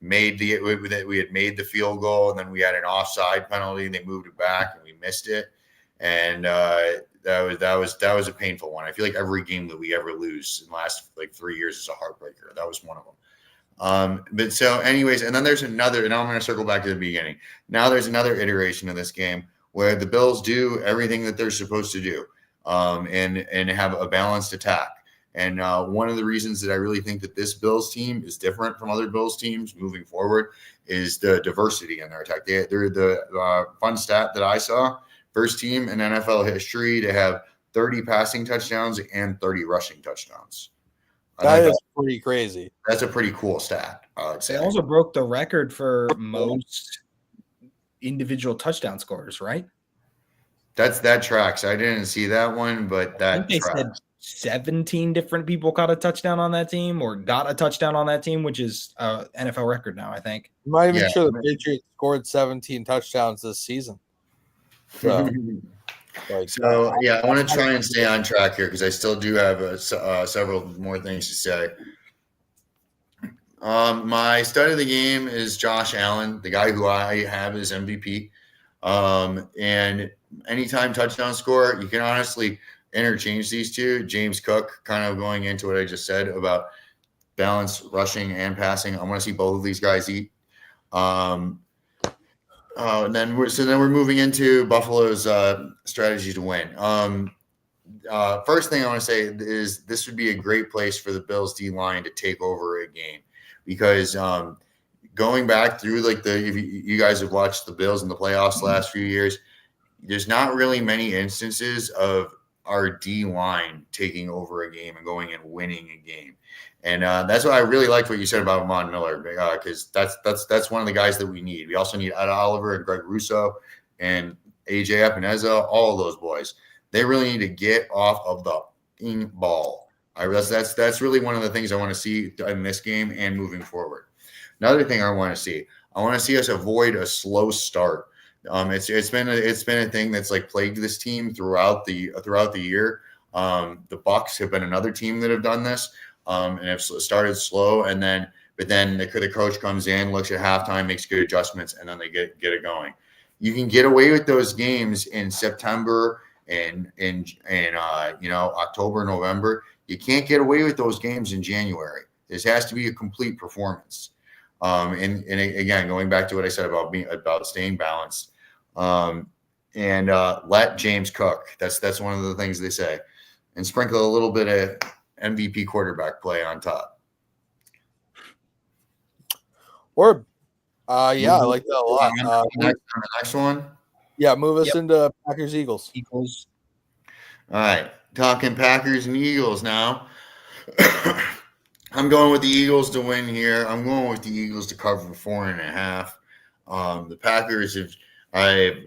made the field goal, and then we had an offside penalty, and they moved it back, and we missed it. And that was a painful one. I feel like every game that we ever lose in the last 3 years is a heartbreaker. That was one of them. But so anyways, and then there's another, and I'm going to circle back to the beginning. Now there's another iteration of this game where the Bills do everything that they're supposed to do, and have a balanced attack. And one of the reasons that I really think that this Bills team is different from other Bills teams moving forward is the diversity in their attack. They're the fun stat that I saw, first team in NFL history to have 30 passing touchdowns and 30 rushing touchdowns. That is pretty crazy. That's a pretty cool stat, I would say. They also broke the record for most individual touchdown scorers, right? That tracks. I didn't see that one, but that they tracks. said 17 different people caught a touchdown on that team or got a touchdown on that team, which is an NFL record now, I think. I'm not even sure the Patriots scored 17 touchdowns this season. So, I want to try and stay on track here because I still do have several more things to say. My stud of the game is Josh Allen, the guy who I have as MVP. And anytime touchdown scorer, you can honestly interchange these two. James Cook, kind of going into what I just said about balance, rushing and passing. I want to see both of these guys eat. And then we're moving into Buffalo's strategy to win. First thing I want to say is this would be a great place for the Bills D line to take over a game because going back through if you guys have watched the Bills in the playoffs the last few years, there's not really many instances of our D line taking over a game and going and winning a game. And that's why I really liked what you said about Von Miller because that's one of the guys that we need. We also need Ed Oliver and Greg Russo and AJ Epineza, all of those boys. They really need to get off of the ball. That's really one of the things I want to see in this game and moving forward. Another thing I want to see us avoid a slow start. It's been a thing that's plagued this team throughout the year. The Bucks have been another team that have done this and have started slow, but then the coach comes in, looks at halftime, makes good adjustments, and then they get it going. You can get away with those games in September and in October, November. You can't get away with those games in January. This has to be a complete performance. And again, going back to what I said about staying balanced, and let James cook. That's one of the things they say, and sprinkle a little bit of MVP quarterback play on top. Or, I like that a lot. The next one. Yeah, move us into Packers Eagles. All right, talking Packers and Eagles now. I'm going with the Eagles to win here. I'm going with the Eagles to cover 4.5. The Packers I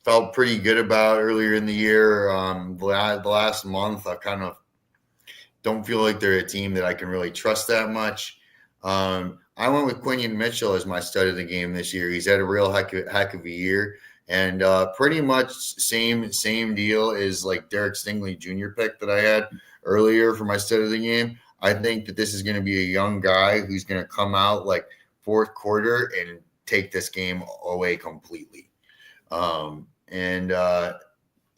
felt pretty good about earlier in the year. The last month, I kind of don't feel like they're a team that I can really trust that much. I went with Quinion Mitchell as my stud of the game this year. He's had a real heck of a year. And pretty much same deal as Derek Stingley Jr. pick that I had earlier for my stud of the game. I think that this is going to be a young guy who's going to come out fourth quarter and take this game away completely. And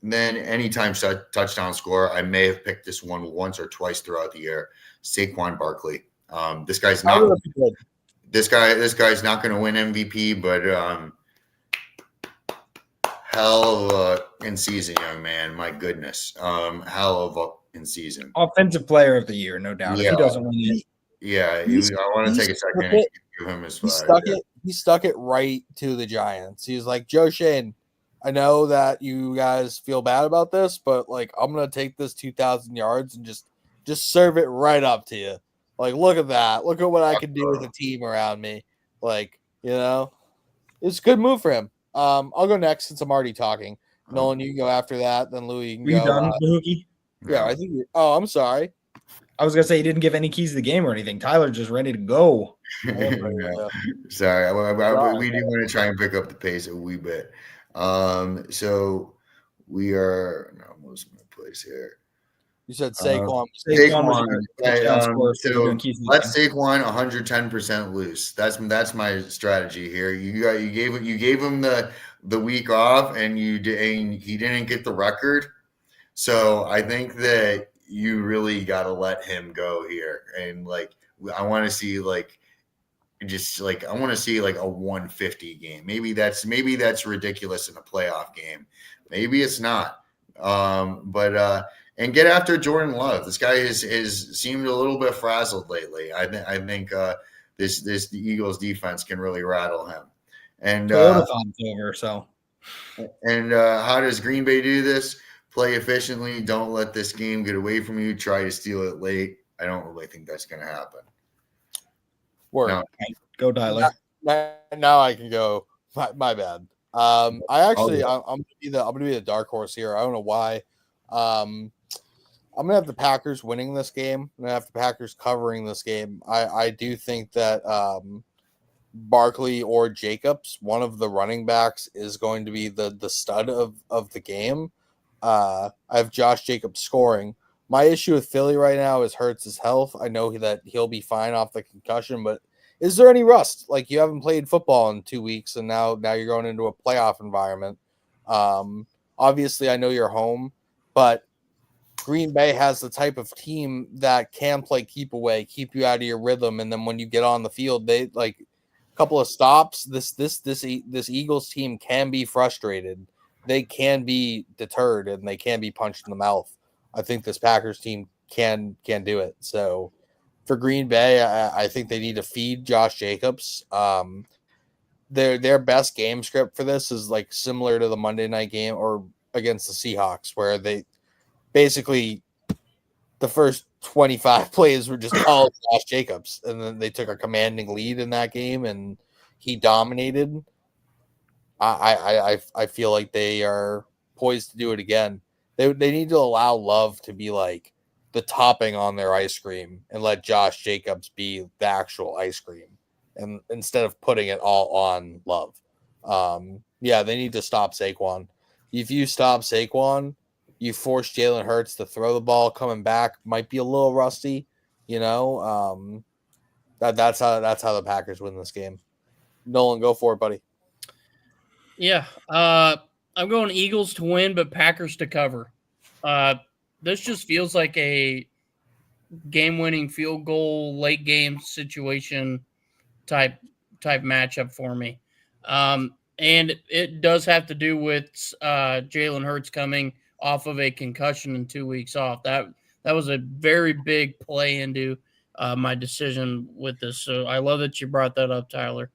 then anytime touchdown scorer, I may have picked this one once or twice throughout the year. Saquon Barkley. This guy's not. This guy's not going to win MVP, but hell of a in season, young man. My goodness, hell of a in season. Offensive player of the year, no doubt. Yeah. If he doesn't win it. Yeah, I want to take a second and give him his flag. He stuck it right to the Giants. He's like, Joe Shane, I know that you guys feel bad about this, but I'm gonna take this 2,000 yards and just serve it right up to you. Look at that. Look at what I can do with a team around me. It's a good move for him. I'll go next since I'm already talking. Nolan, you can go after that. Then Louie, you can go. Done, Bahookie? Yeah, I think. I'm sorry. I was gonna say he didn't give any keys to the game or anything. Tyler just ready to go. Sorry, we do want to try and pick up the pace a wee bit. So we are. No, I'm losing my place here. You said Saquon. Saquon. Let Saquon 110% loose. That's my strategy here. You gave him the week off, and he didn't get the record. So I think that you really got to let him go here, and I want to see I want to see a 150 game. Maybe that's ridiculous in a playoff game. Maybe it's not. And get after Jordan Love. This guy has seemed a little bit frazzled lately. I think the Eagles defense can really rattle him. And over, so. And how does Green Bay do this? Play efficiently. Don't let this game get away from you. Try to steal it late. I don't really think that's going to happen. Word. No. Go, Tyler. Now I can go. My bad. I'm gonna be the dark horse here. I don't know why. I'm gonna have the Packers winning this game. I'm gonna have the Packers covering this game. I do think that Barkley or Jacobs, one of the running backs, is going to be the stud of the game. I have Josh Jacobs scoring. My issue with Philly right now is Hurts' health. I know that he'll be fine off the concussion, but is there any rust? Like, you haven't played football in 2 weeks, and now you're going into a playoff environment. Obviously, I know you're home, but Green Bay has the type of team that can play keep away, keep you out of your rhythm, and then when you get on the field, they like a couple of stops. This Eagles team can be frustrated. They can be deterred, and they can be punched in the mouth. I think this Packers team can do it. So for Green Bay, I think they need to feed Josh Jacobs. Their best game script for this is like similar to the Monday night game or against the Seahawks, where they basically the first 25 plays were just all Josh Jacobs, and then they took a commanding lead in that game, and he dominated. I feel like they are poised to do it again. They need to allow Love to be like the topping on their ice cream and let Josh Jacobs be the actual ice cream, and instead of putting it all on Love. They need to stop Saquon. If you stop Saquon, you force Jalen Hurts to throw the ball coming back. Might be a little rusty, that's how the Packers win this game. Nolan, go for it, buddy. Yeah, I'm going Eagles to win, but Packers to cover. This just feels like a game-winning field goal, late game situation type matchup for me. And it does have to do with Jalen Hurts coming off of a concussion and 2 weeks off. That was a very big play into my decision with this. So I love that you brought that up, Tyler.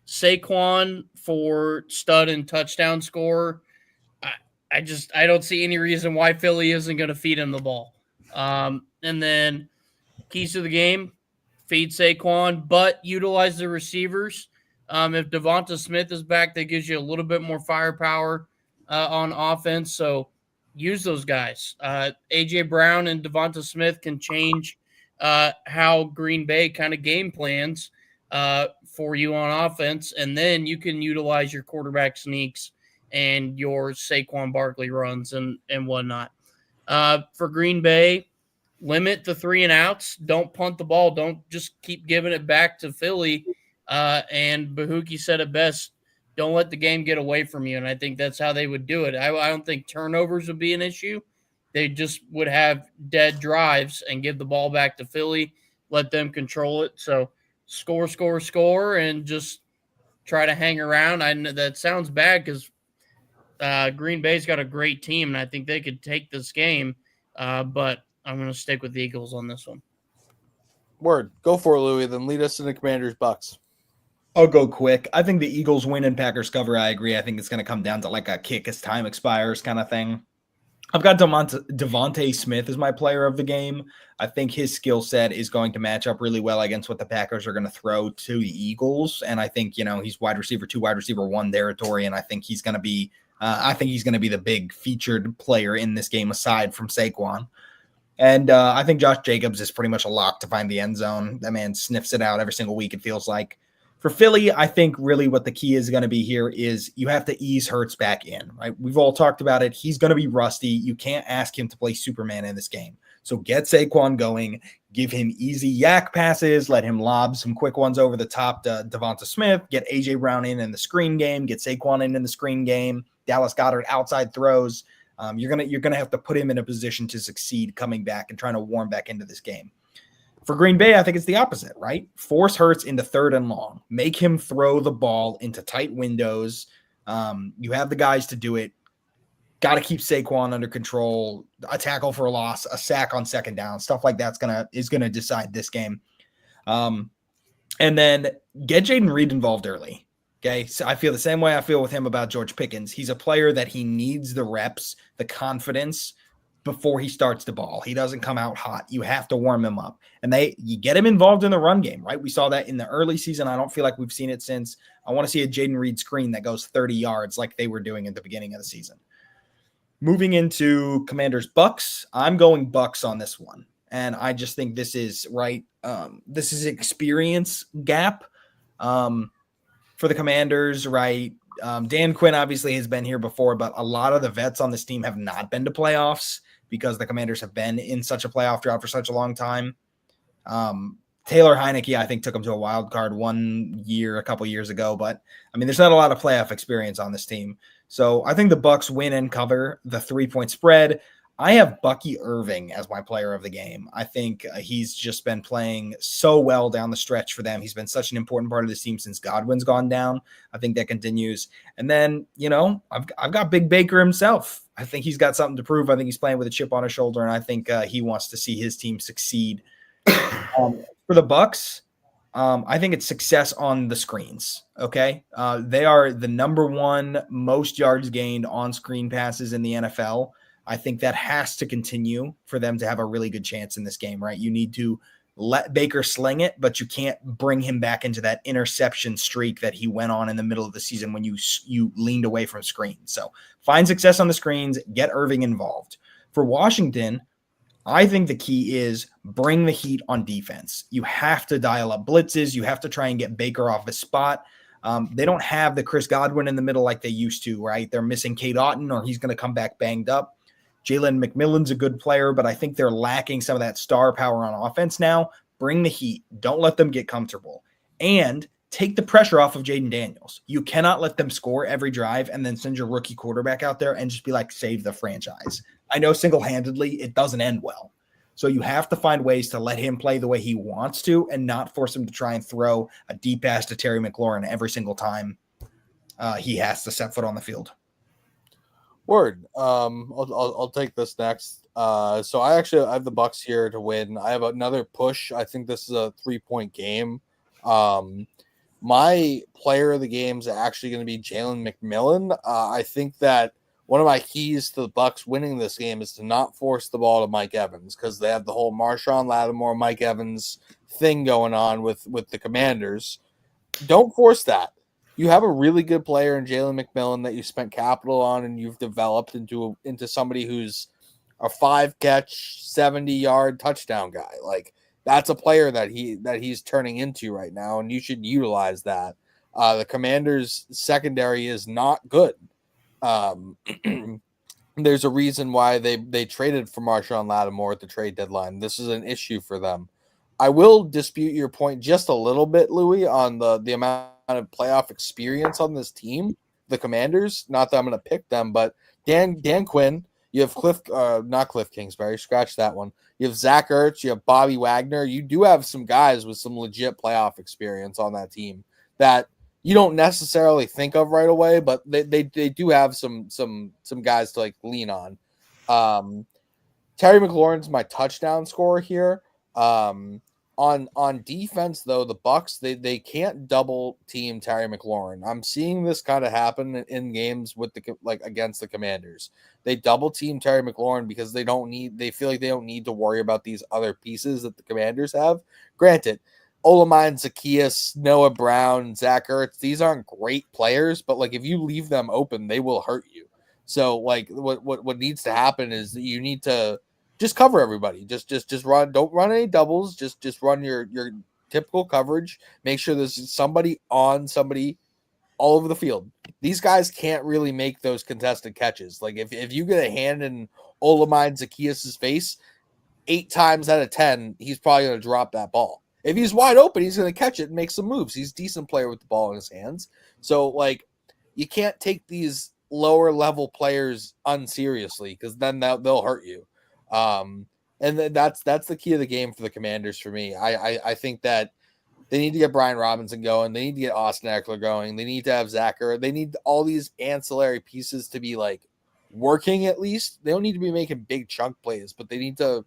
Saquon for stud and touchdown scorer. I don't see any reason why Philly isn't going to feed him the ball. And then keys to the game, feed Saquon, but utilize the receivers. If Devonta Smith is back, that gives you a little bit more firepower on offense. So use those guys. A.J. Brown and Devonta Smith can change how Green Bay kind of game plans for you on offense, and then you can utilize your quarterback sneaks and your Saquon Barkley runs and whatnot. For Green Bay, limit the 3 and outs. Don't punt the ball. Don't just keep giving it back to Philly. And Bahookie said it best, don't let the game get away from you. And I think that's how they would do it. I don't think turnovers would be an issue. They just would have dead drives and give the ball back to Philly, let them control it. So score, and just try to hang around. I know that sounds bad because Green Bay's got a great team, and I think they could take this game. But I'm going to stick with the Eagles on this one. Word. Go for it, Louie. Then lead us into Commanders Bucks. I'll go quick. I think the Eagles win and Packers cover. I agree. I think it's going to come down to like a kick as time expires kind of thing. I've got Devontae Smith as my player of the game. I think his skill set is going to match up really well against what the Packers are going to throw to the Eagles. And I think, he's wide receiver 2, wide receiver 1 territory. And I think he's going to be, the big featured player in this game aside from Saquon. And I think Josh Jacobs is pretty much a lock to find the end zone. That man sniffs it out every single week, it feels like. For Philly, I think really what the key is going to be here is you have to ease Hurts back in, right? We've all talked about it. He's going to be rusty. You can't ask him to play Superman in this game. So get Saquon going, give him easy yak passes, let him lob some quick ones over the top to Devonta Smith, get A.J. Brown in the screen game, get Saquon in the screen game, Dallas Goedert outside throws. You're gonna have to put him in a position to succeed coming back and trying to warm back into this game. For Green Bay, I think it's the opposite, right? Force Hurts into 3rd and long. Make him throw the ball into tight windows. You have the guys to do it. Got to keep Saquon under control. A tackle for a loss, a sack on 2nd down, stuff like that's is gonna decide this game. And then get Jaden Reed involved early. Okay, so I feel the same way I feel with him about George Pickens. He's a player that he needs the reps, the confidence before he starts the ball. He doesn't come out hot. You have to warm him up. And you get him involved in the run game, right? We saw that in the early season. I don't feel like we've seen it since. I want to see a Jaden Reed screen that goes 30 yards like they were doing at the beginning of the season. Moving into Commanders Bucks, I'm going Bucks on this one. And I just think this is right. This is experience gap for the Commanders, right? Dan Quinn obviously has been here before, but a lot of the vets on this team have not been to playoffs because the Commanders have been in such a playoff drought for such a long time. Taylor Heineke, I think, took him to a wild card a couple years ago, but I mean, there's not a lot of playoff experience on this team. So I think the Bucks win and cover the 3-point spread. I have Bucky Irving as my player of the game. I think he's just been playing so well down the stretch for them. He's been such an important part of this team since Godwin's gone down. I think that continues. And then, I've got Big Baker himself. I think he's got something to prove. I think he's playing with a chip on his shoulder, and I think he wants to see his team succeed. For the Bucks, I think it's success on the screens. Okay. They are the number one most yards gained on screen passes in the NFL. I think that has to continue for them to have a really good chance in this game, right? You need to let Baker sling it, but you can't bring him back into that interception streak that he went on in the middle of the season when you leaned away from screens. So find success on the screens, get Irving involved. For Washington, I think the key is bring the heat on defense. You have to dial up blitzes. You have to try and get Baker off his spot. They don't have the Chris Godwin in the middle like they used to, right? They're missing Cade Otton, or he's going to come back banged up. Jalen McMillan's a good player, but I think they're lacking some of that star power on offense now. Bring the heat. Don't let them get comfortable. And take the pressure off of Jaden Daniels. You cannot let them score every drive and then send your rookie quarterback out there and just be like, save the franchise. I know single-handedly it doesn't end well. So you have to find ways to let him play the way he wants to and not force him to try and throw a deep pass to Terry McLaurin every single time he has to set foot on the field. Word. I'll take this next. So I have the Bucks here to win. I have another push. I think this is a 3-point game. My player of the game is actually going to be Jalen McMillan. I think that one of my keys to the Bucks winning this game is to not force the ball to Mike Evans, because they have the whole Marshawn Lattimore, Mike Evans thing going on with the Commanders. Don't force that. You have a really good player in Jalen McMillan that you spent capital on, and you've developed into somebody who's a 5-catch, 70-yard touchdown guy. Like, that's a player that he's turning into right now, and you should utilize that. The Commanders' secondary is not good. There's a reason why they traded for Marshawn Lattimore at the trade deadline. This is an issue for them. I will dispute your point just a little bit, Louie, on the amount of playoff experience on this team, the Commanders. Not that I'm going to pick them, but Dan Quinn, you have not Cliff Kingsbury, scratch that one. You have Zach Ertz, you have Bobby Wagner. You do have some guys with some legit playoff experience on that team that you don't necessarily think of right away, but they do have some guys to like lean on. Terry McLaurin's my touchdown scorer here. On defense, though, the Bucks they can't double team Terry McLaurin. I'm seeing this kind of happen in games with against the Commanders. They double team Terry McLaurin because they feel like they don't need to worry about these other pieces that the Commanders have. Granted, Olamide, Zacchaeus, Noah Brown, Zach Ertz, these aren't great players, but like if you leave them open, they will hurt you. So like what needs to happen is that you need to just cover everybody. Just run. Don't run any doubles. Just run your typical coverage. Make sure there's somebody on somebody all over the field. These guys can't really make those contested catches. Like if you get a hand in Olamide Zacchaeus' face, 8 times out of 10, he's probably going to drop that ball. If he's wide open, he's going to catch it and make some moves. He's a decent player with the ball in his hands. So like you can't take these lower level players unseriously, because then they'll hurt you. And that's the key of the game for the Commanders for me. I think that they need to get Brian Robinson going. They need to get Austin Eckler going. They need to have Zachary. They need all these ancillary pieces to be like working at least. They don't need to be making big chunk plays, but they need to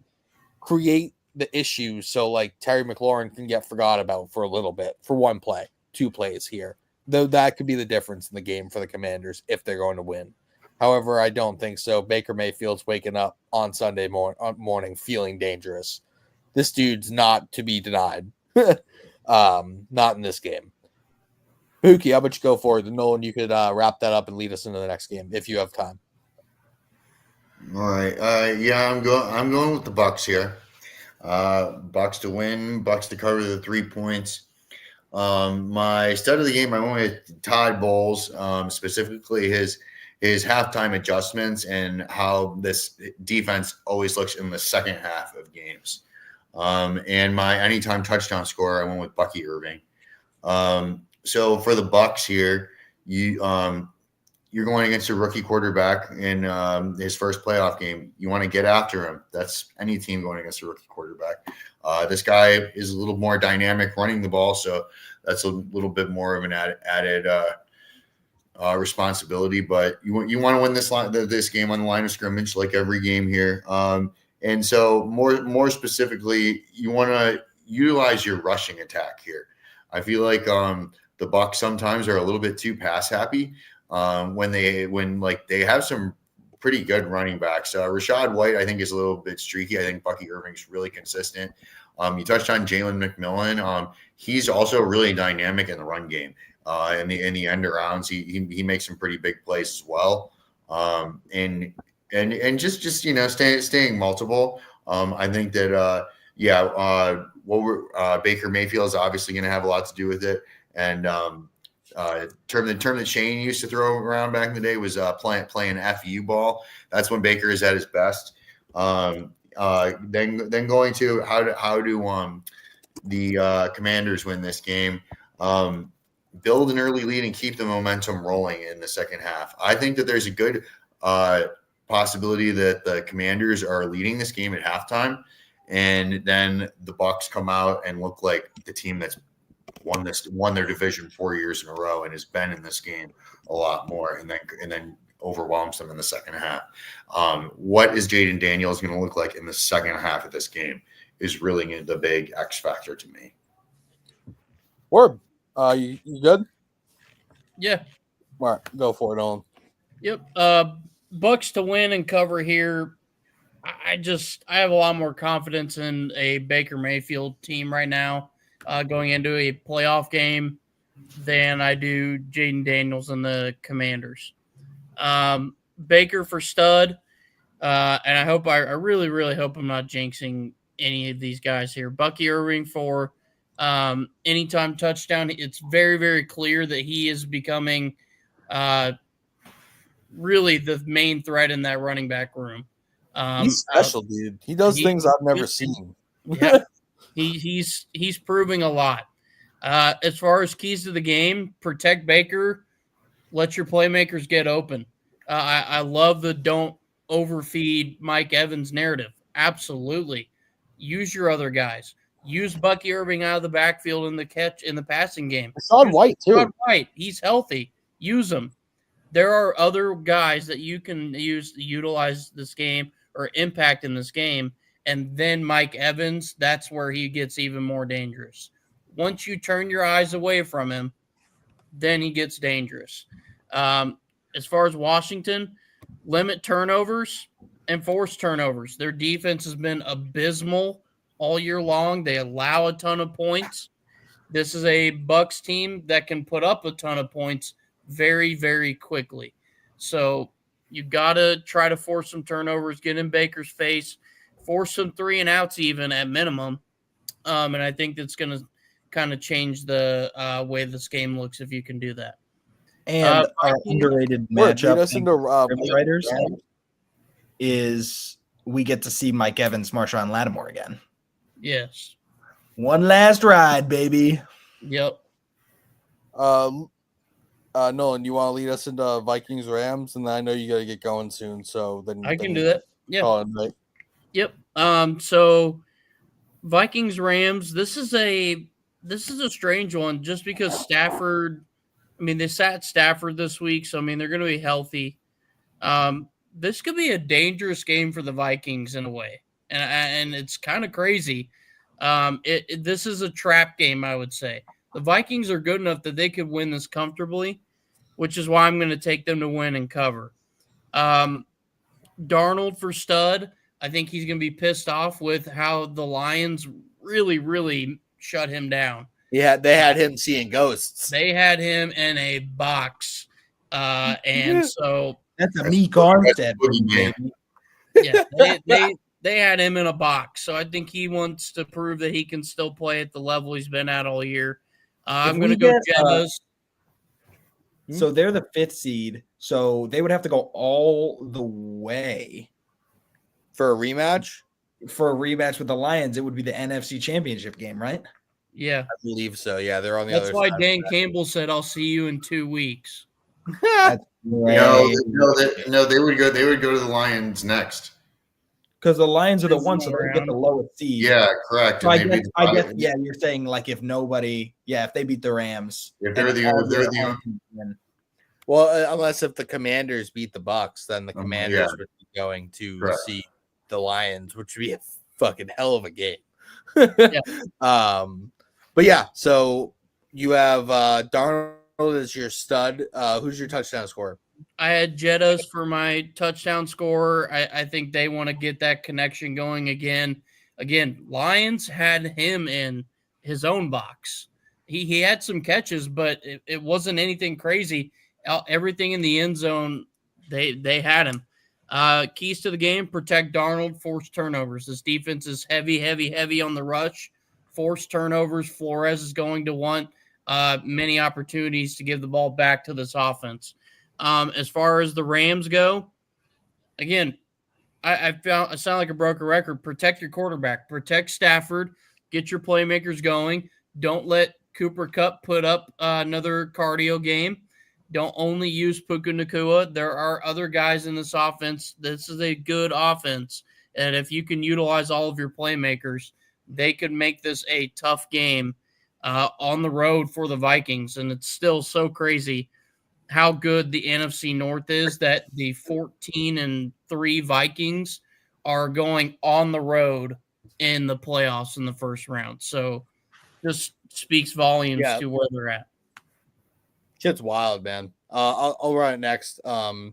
create the issue so like Terry McLaurin can get forgot about for a little bit, for one play, 2 plays here. Though that could be the difference in the game for the Commanders if they're going to win. However, I don't think so. Baker Mayfield's waking up on Sunday morning feeling dangerous. This dude's not to be denied. Not in this game. Bahookie, how about you go forward? Nolan, you could wrap that up and lead us into the next game if you have time. All right. Yeah, I'm going with the Bucks here. Bucks to win. Bucks to cover the 3 points. My stud of the game, I went with Todd Bowles, specifically his halftime adjustments and how this defense always looks in the second half of games. And my anytime touchdown scorer, I went with Bucky Irving. So for the Bucks here, you're going against a rookie quarterback in his first playoff game. You want to get after him. That's any team going against a rookie quarterback. This guy is a little more dynamic running the ball, so that's a little bit more of an added responsibility. But you want to win this game on the line of scrimmage, like every game here. And so more specifically, you want to utilize your rushing attack here. I feel like the Bucs sometimes are a little bit too pass happy when they have some pretty good running backs. Rachaad White, I think, is a little bit streaky. I think Bucky Irving's really consistent. You touched on Jalen McMillan. He's also really dynamic in the run game. In the end arounds, he makes some pretty big plays as well. And just staying multiple. I think that Baker Mayfield is obviously going to have a lot to do with it. And the term that Shane used to throw around back in the day was playing FU ball. That's when Baker is at his best. Then going to how do the Commanders win this game? Build an early lead and keep the momentum rolling in the second half. I think that there's a good possibility that the Commanders are leading this game at halftime, and then the Bucs come out and look like the team that's won their division 4 years in a row and has been in this game a lot more, and then overwhelms them in the second half. What is Jaden Daniels going to look like in the second half of this game is really the big X factor to me. Word. You good? Yeah. All right, go for it, Nolan. Yep. Bucks to win and cover here. I have a lot more confidence in a Baker Mayfield team right now going into a playoff game than I do Jaden Daniels and the Commanders. Baker for stud. And I really, really hope I'm not jinxing any of these guys here. Bucky Irving for anytime touchdown. It's very, very clear that he is becoming really the main threat in that running back room. He's special, dude. He does things I've never seen. Yeah, he's proving a lot. As far as keys to the game, protect Baker, let your playmakers get open. I love the don't overfeed Mike Evans narrative. Absolutely. Use your other guys. Use Bucky Irving out of the backfield in the passing game. Rachaad White, too. Rachaad White, he's healthy. Use him. There are other guys that you can use to utilize this game or impact in this game. And then Mike Evans, that's where he gets even more dangerous. Once you turn your eyes away from him, then he gets dangerous. As far as Washington, limit turnovers and force turnovers. Their defense has been abysmal all year long. They allow a ton of points. This is a Bucs team that can put up a ton of points very, very quickly. So you got to try to force some turnovers, get in Baker's face, force some 3-and-outs even at minimum. And I think that's going to kind of change the way this game looks if you can do that. And our underrated matchup writers is we get to see Mike Evans, Marshawn Lattimore again. Yes. One last ride, baby. Yep. Nolan, you want to lead us into Vikings Rams, and I know you got to get going soon. So then I can do that. Yeah. Yep. So Vikings Rams. This is a strange one, just because Stafford. I mean, they sat Stafford this week, so I mean they're going to be healthy. This could be a dangerous game for the Vikings in a way, and it's kind of crazy. This is a trap game, I would say. The Vikings are good enough that they could win this comfortably, which is why I'm going to take them to win and cover. Darnold for stud. I think he's going to be pissed off with how the Lions really, really shut him down. Yeah, they had him seeing ghosts. They had him in a box. And so that's a Meek Armstead. Yeah, they had him in a box. So I think he wants to prove that he can still play at the level he's been at all year. I'm going to go Jettas. So they're the 5th seed. So they would have to go all the way for a rematch. For a rematch with the Lions, it would be the NFC Championship game, right? Yeah, I believe so. Yeah, they're on the That's other why side. Dan Campbell said, "I'll see you in 2 weeks." That's no, they would go to the Lions next. Because the Lions are the ones that get the lowest seed. Yeah, correct. So I guess, yeah, you're saying like if they beat the Rams, if they're the well, unless if the Commanders beat the Bucs, then the Commanders would be going to see the Lions, which would be a fucking hell of a game. But yeah, so you have Darnold as your stud. Who's your touchdown scorer? I had Jettas for my touchdown scorer. I think they want to get that connection going again. Again, Lions had him in his own box. He had some catches, but it wasn't anything crazy. Everything in the end zone, they had him. Keys to the game: protect Darnold, force turnovers. This defense is heavy on the rush. Force turnovers. Flores is going to want many opportunities to give the ball back to this offense. As far as the Rams go, again, I sound like a broken record. Protect your quarterback. Protect Stafford. Get your playmakers going. Don't let Cooper Kupp put up another cardio game. Don't only use Puka Nacua. There are other guys in this offense. This is a good offense. And if you can utilize all of your playmakers, they could make this a tough game on the road for the Vikings. And it's still so crazy how good the NFC North is that the 14-3 Vikings are going on the road in the playoffs in the first round. So just speaks volumes to where they're at. Shit's wild, man. I'll run it next. I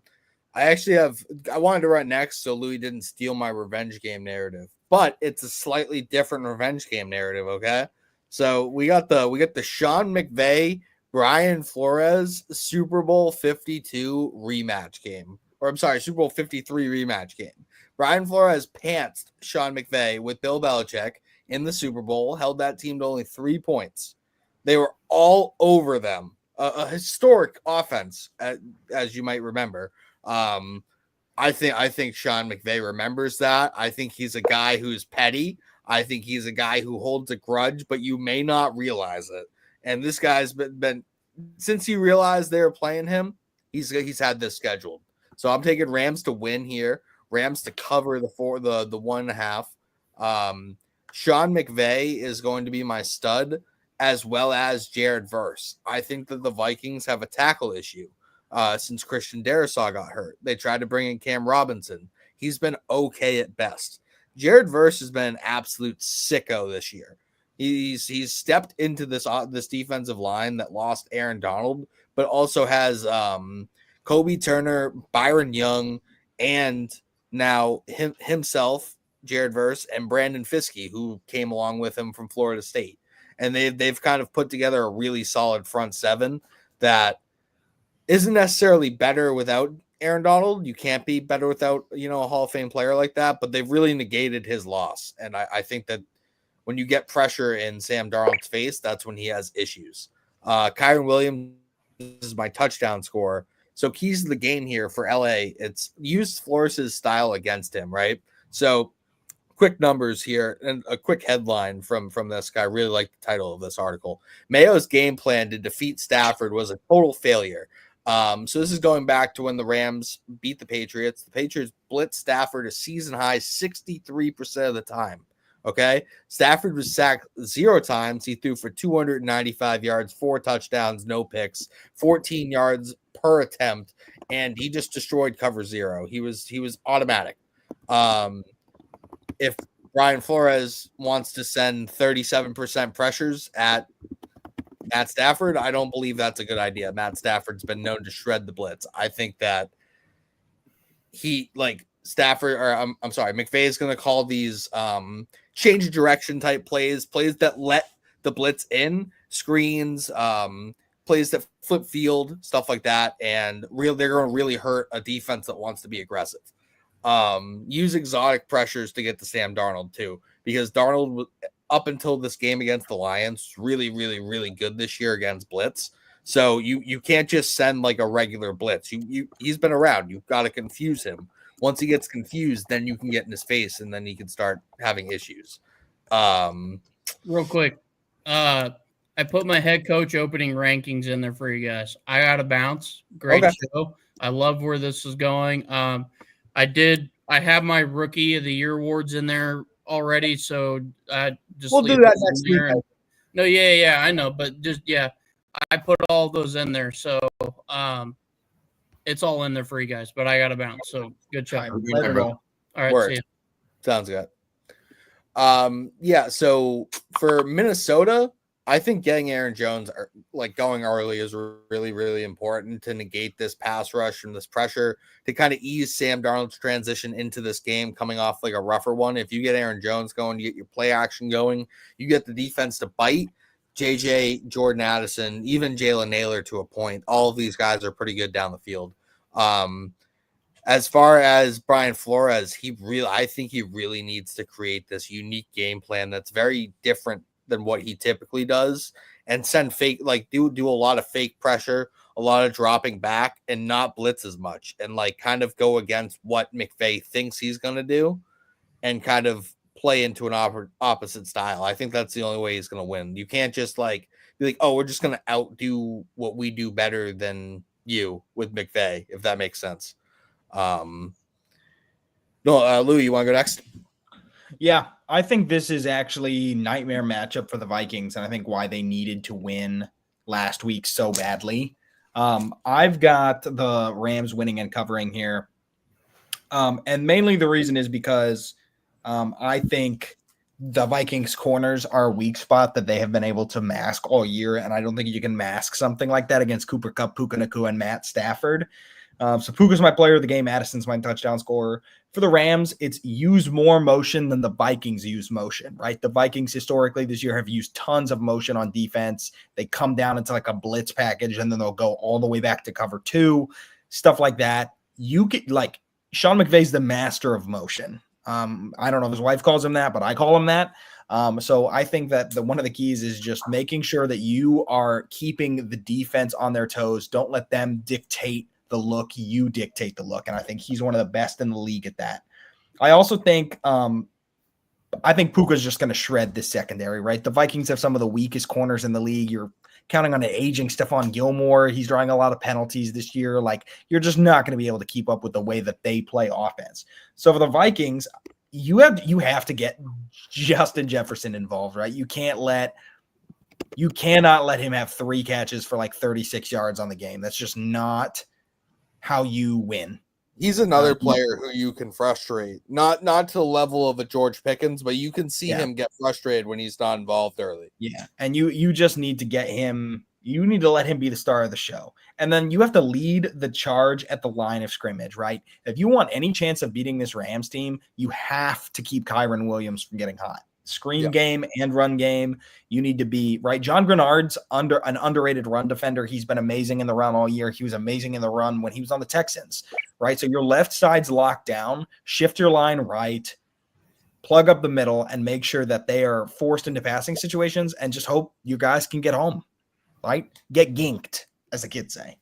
wanted to run next so Louie didn't steal my revenge game narrative, but it's a slightly different revenge game narrative. Okay. So we got the Sean McVay, Brian Flores Super Bowl 52 rematch game, or I'm sorry, Super Bowl 53 rematch game. Brian Flores pantsed Sean McVay with Bill Belichick in the Super Bowl, held that team to only 3 points. They were all over them. A historic offense, as you might remember. I think Sean McVay remembers that. I think he's a guy who's petty. I think he's a guy who holds a grudge, but you may not realize it. And this guy's been since he realized they were playing him, he's had this scheduled. So I'm taking Rams to win here. Rams to cover the 1.5. Sean McVay is going to be my stud, as well as Jared Verse. I think that the Vikings have a tackle issue since Christian Darrisaw got hurt. They tried to bring in Cam Robinson. He's been okay at best. Jared Verse has been an absolute sicko this year. He's stepped into this defensive line that lost Aaron Donald, but also has Kobe Turner, Byron Young, and now himself, Jared Verse, and Brandon Fiske, who came along with him from Florida State. And they've kind of put together a really solid front seven that isn't necessarily better without Aaron Donald. You can't be better without, a Hall of Fame player like that, but they've really negated his loss. And I think that when you get pressure in Sam Darnold's face, that's when he has issues. Kyron Williams is my touchdown scorer. So keys to the game here for LA, it's use Flores' style against him, right? So quick numbers here and a quick headline from this guy. I really like the title of this article. Mayo's game plan to defeat Stafford was a total failure. So this is going back to when the Rams beat the Patriots. The Patriots blitzed Stafford a season high 63% of the time. Okay. Stafford was sacked 0 times. He threw for 295 yards, 4 touchdowns, no picks, 14 yards per attempt. And he just destroyed cover 0. He was automatic. If Brian Flores wants to send 37% pressures at Matt Stafford, I don't believe that's a good idea. Matt Stafford's been known to shred the blitz. I think that Stafford, or I'm sorry, McVay is going to call these change of direction type plays that let the blitz in, screens, plays that flip field, stuff like that, and they're going to really hurt a defense that wants to be aggressive. Use exotic pressures to get to Sam Darnold too, because Darnold, up until this game against the Lions, really, really, really good this year against blitz. So you can't just send like a regular blitz. He's been around. You've got to confuse him. Once he gets confused, then you can get in his face, and then he can start having issues. Real quick, I put my head coach opening rankings in there for you guys. I got to bounce. Great show. I love where this is going. I have my rookie of the year awards in there already, so I just we'll do that next week. No, yeah, I know, but I put all those in there, so it's all in there for you guys. But I got to bounce, so good job. All right, see you. Sounds good. So for Minnesota, I think getting Aaron Jones going early is really, really important to negate this pass rush and this pressure, to kind of ease Sam Darnold's transition into this game coming off like a rougher one. If you get Aaron Jones going, you get your play action going, you get the defense to bite. JJ, Jordan Addison, even Jalen Naylor to a point. All of these guys are pretty good down the field. As far as Brian Flores, I think he really needs to create this unique game plan that's very different than what he typically does, and send fake, do a lot of fake pressure, a lot of dropping back, and not blitz as much, and kind of go against what McVay thinks he's going to do, and kind of play into an opposite style. I think that's the only way he's going to win. You can't just be like, oh, we're just going to outdo what we do better than you with McVay, if that makes sense. Louie, you want to go next? Yeah, I think this is actually nightmare matchup for the Vikings, and I think why they needed to win last week so badly. I've got the Rams winning and covering here. And mainly the reason is because I think the Vikings corners are a weak spot that they have been able to mask all year, and I don't think you can mask something like that against Cooper Kupp, Puka Nacua, and Matt Stafford. So Puka's my player of the game. Addison's my touchdown scorer. For the Rams, it's use more motion than the Vikings use motion, right? The Vikings historically this year have used tons of motion on defense. They come down into a blitz package, and then they'll go all the way back to cover 2, stuff like that. You get Sean McVay's the master of motion. I don't know if his wife calls him that, but I call him that. So I think that one of the keys is just making sure that you are keeping the defense on their toes. Don't let them dictate the look, you dictate the look. And I think he's one of the best in the league at that. I also think Puka's just going to shred this secondary, right? The Vikings have some of the weakest corners in the league. You're counting on an aging Stephon Gilmore. He's drawing a lot of penalties this year. You're just not going to be able to keep up with the way that they play offense. So for the Vikings, you have to get Justin Jefferson involved, right? You cannot let him have 3 catches for 36 yards on the game. That's just not how you win. He's another player who you can frustrate, not to the level of a George Pickens, but you can see him get frustrated when he's not involved early. Yeah, and you just need to get him. You need to let him be the star of the show, and then you have to lead the charge at the line of scrimmage, right? If you want any chance of beating this Rams team, you have to keep Kyren Williams from getting hot. Screen game and run game, you need to be right. John Grenard's an underrated run defender. He's been amazing in the run all year. He was amazing in the run when he was on the Texans, right? So your left side's locked down, shift your line right, plug up the middle, and make sure that they are forced into passing situations, and just hope you guys can get home, right? Get ginked, as the kids say.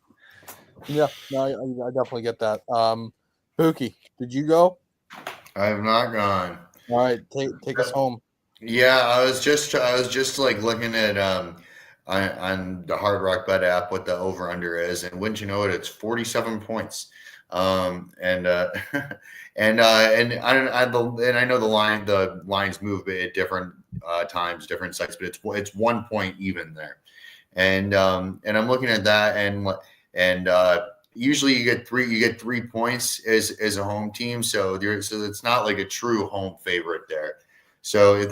Yeah, no, I definitely get that. Bahookie, did you go? I have not gone. All right, take us home. Yeah, I was just looking at on the Hard Rock Bet app what the over under is, and wouldn't you know it, it's 47 points. And I know the lines move at different times, different sites, but it's 1 point even there. And I'm looking at that, and usually you get 3 points as a home team, so it's not like a true home favorite there. So if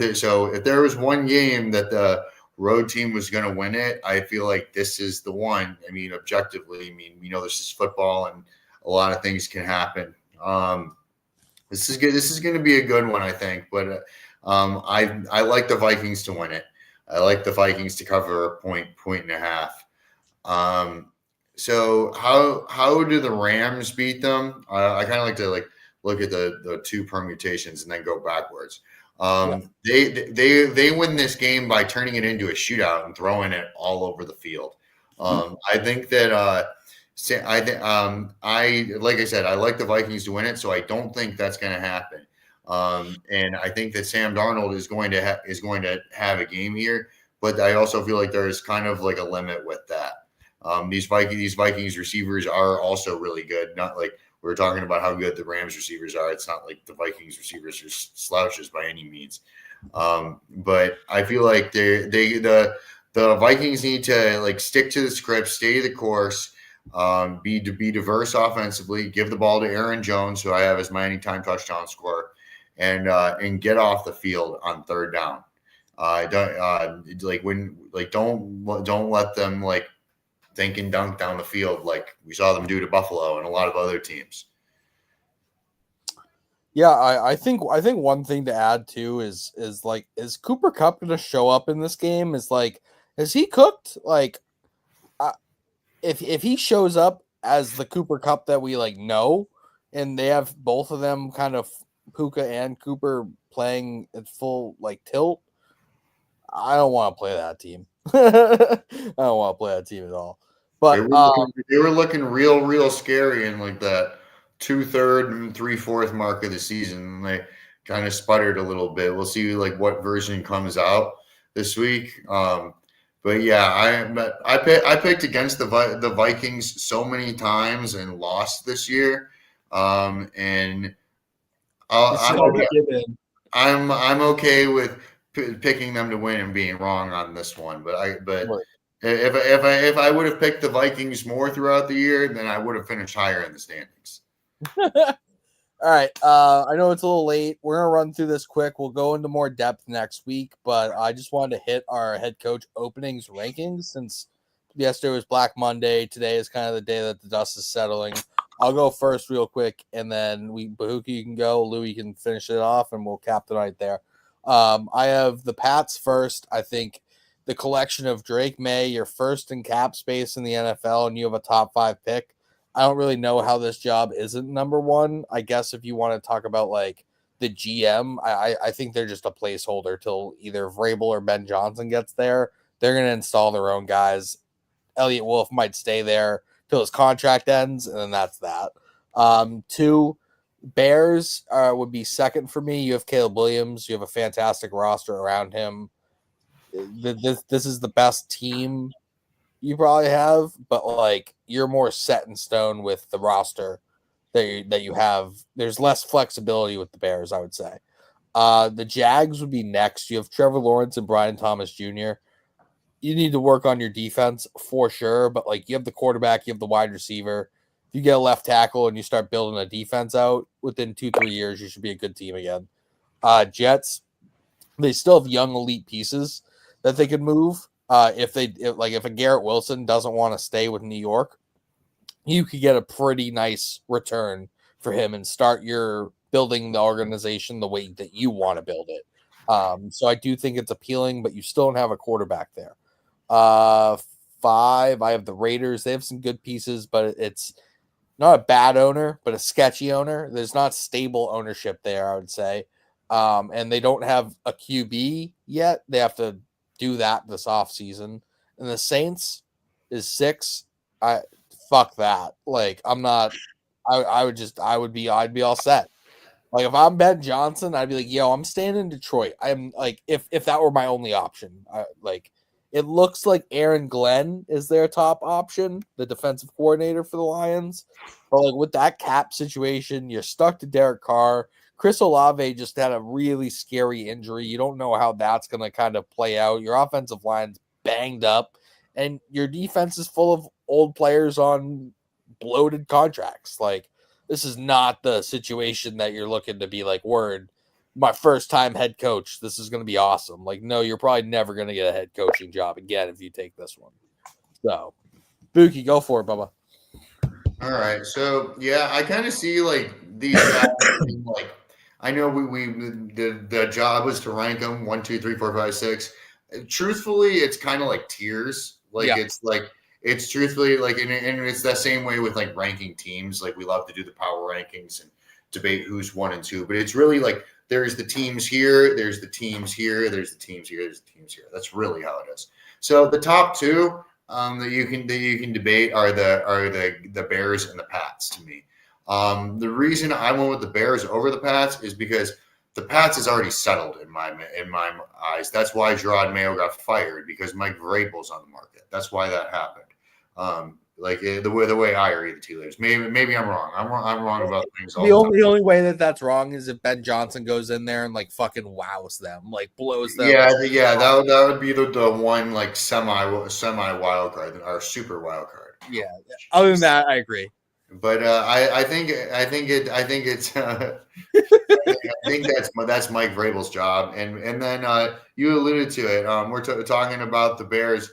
there was one game that the road team was going to win it, I feel like this is the one. I mean, objectively, we know this is football and a lot of things can happen. This is good. This is going to be a good one, I think. But I like the Vikings to win it. I like the Vikings to cover a point and a half. So how do the Rams beat them? I kind of like to look at the two permutations and then go backwards. They win this game by turning it into a shootout and throwing it all over the field. I think that like I said, I like the Vikings to win it, so I don't think that's going to happen. And I think that Sam Darnold is going to have a game here, but I also feel like there's kind of like a limit with that. These Vikings receivers are also really good. Not like we were talking about how good the Rams receivers are. It's not like the Vikings receivers are slouches by any means. But I feel like the Vikings need to stick to the script, stay the course, be diverse offensively, give the ball to Aaron Jones, who I have as my anytime touchdown scorer, and get off the field on third down. Don't let them think and dunk down the field like we saw them do to Buffalo and a lot of other teams. Yeah, I think one thing to add too is Cooper Kupp going to show up in this game? Is he cooked? If he shows up as the Cooper Kupp that we know, and they have both of them kind of Puka and Cooper playing at full tilt, I don't want to play that team. I don't want to play that team at all. But they were looking real scary in that 2/3 and 3/4 mark of the season. They kind of sputtered a little bit. We'll see what version comes out this week. But yeah, I picked against the Vikings so many times and lost this year. And I'm okay with picking them to win and being wrong on this one. But if I would have picked the Vikings more throughout the year, then I would have finished higher in the standings. All right. I know it's a little late. We're going to run through this quick. We'll go into more depth next week, but I just wanted to hit our head coach openings rankings since yesterday was Black Monday. Today is kind of the day that the dust is settling. I'll go first real quick, and then Bahookie, you can go. Louie can finish it off, and we'll cap the night there. I have the Pats first. I think the collection of Drake May, you're first in cap space in the NFL, and you have a top 5 pick. I don't really know how this job isn't number one. I guess if you want to talk about the GM, I think they're just a placeholder till either Vrabel or Ben Johnson gets there. They're going to install their own guys. Elliott Wolf might stay there till his contract ends, and then that's that. 2, Bears would be second for me. You have Caleb Williams. You have a fantastic roster around him. This is the best team you probably have, but you're more set in stone with the roster that you have. There's less flexibility with the Bears, I would say. The Jags would be next. You have Trevor Lawrence and Brian Thomas Jr. You need to work on your defense for sure, but you have the quarterback, you have the wide receiver. If you get a left tackle and you start building a defense out within 2-3 years, you should be a good team again. Jets, they still have young elite pieces that they could move. If a Garrett Wilson doesn't want to stay with New York, you could get a pretty nice return for him and start your building the organization the way that you want to build it. So I do think it's appealing, but you still don't have a quarterback there. 5, I have the Raiders. They have some good pieces, but it's not a bad owner, but a sketchy owner. There's not stable ownership there, I would say. And they don't have a QB yet. They have to do that this offseason. And the Saints is 6. Fuck that. I'd be all set. If I'm Ben Johnson, I'd be yo, I'm staying in Detroit. I'm if that were my only option. It looks like Aaron Glenn is their top option, the defensive coordinator for the Lions. But with that cap situation, you're stuck to Derek Carr. Chris Olave just had a really scary injury. You don't know how that's going to kind of play out. Your offensive line's banged up, and your defense is full of old players on bloated contracts. This is not the situation that you're looking to be word, my first time head coach, this is going to be awesome. No, you're probably never going to get a head coaching job again if you take this one. So, Buki, go for it, Bubba. All right. So, yeah, I kind of see these guys, like I know the job was to rank them 1, 2, 3, 4, 5, 6. Truthfully, it's kind of like tiers. Like it's truthfully like, and it's that same way with like ranking teams. Like we love to do the power rankings and debate who's 1 and 2, but it's really like there's the teams here, there's the teams here, there's the teams here, there's the teams here. That's really how it is. So the top 2 that you can debate are the Bears and the Pats to me. The reason I went with the Bears over the Pats is because the Pats is already settled in my eyes. That's why Gerard Mayo got fired, because Mike Vrabel's on the market. That's why that happened. The way I read the tea leaves. Maybe I'm wrong. I'm wrong about things. The only way that's wrong is if Ben Johnson goes in there and like fucking wows them, like blows them. Yeah. That would be the one like semi wild card or super wild card. Yeah. Other than that, I agree. But I think that's Mike Vrabel's job, and then you alluded to it. We're talking about the Bears.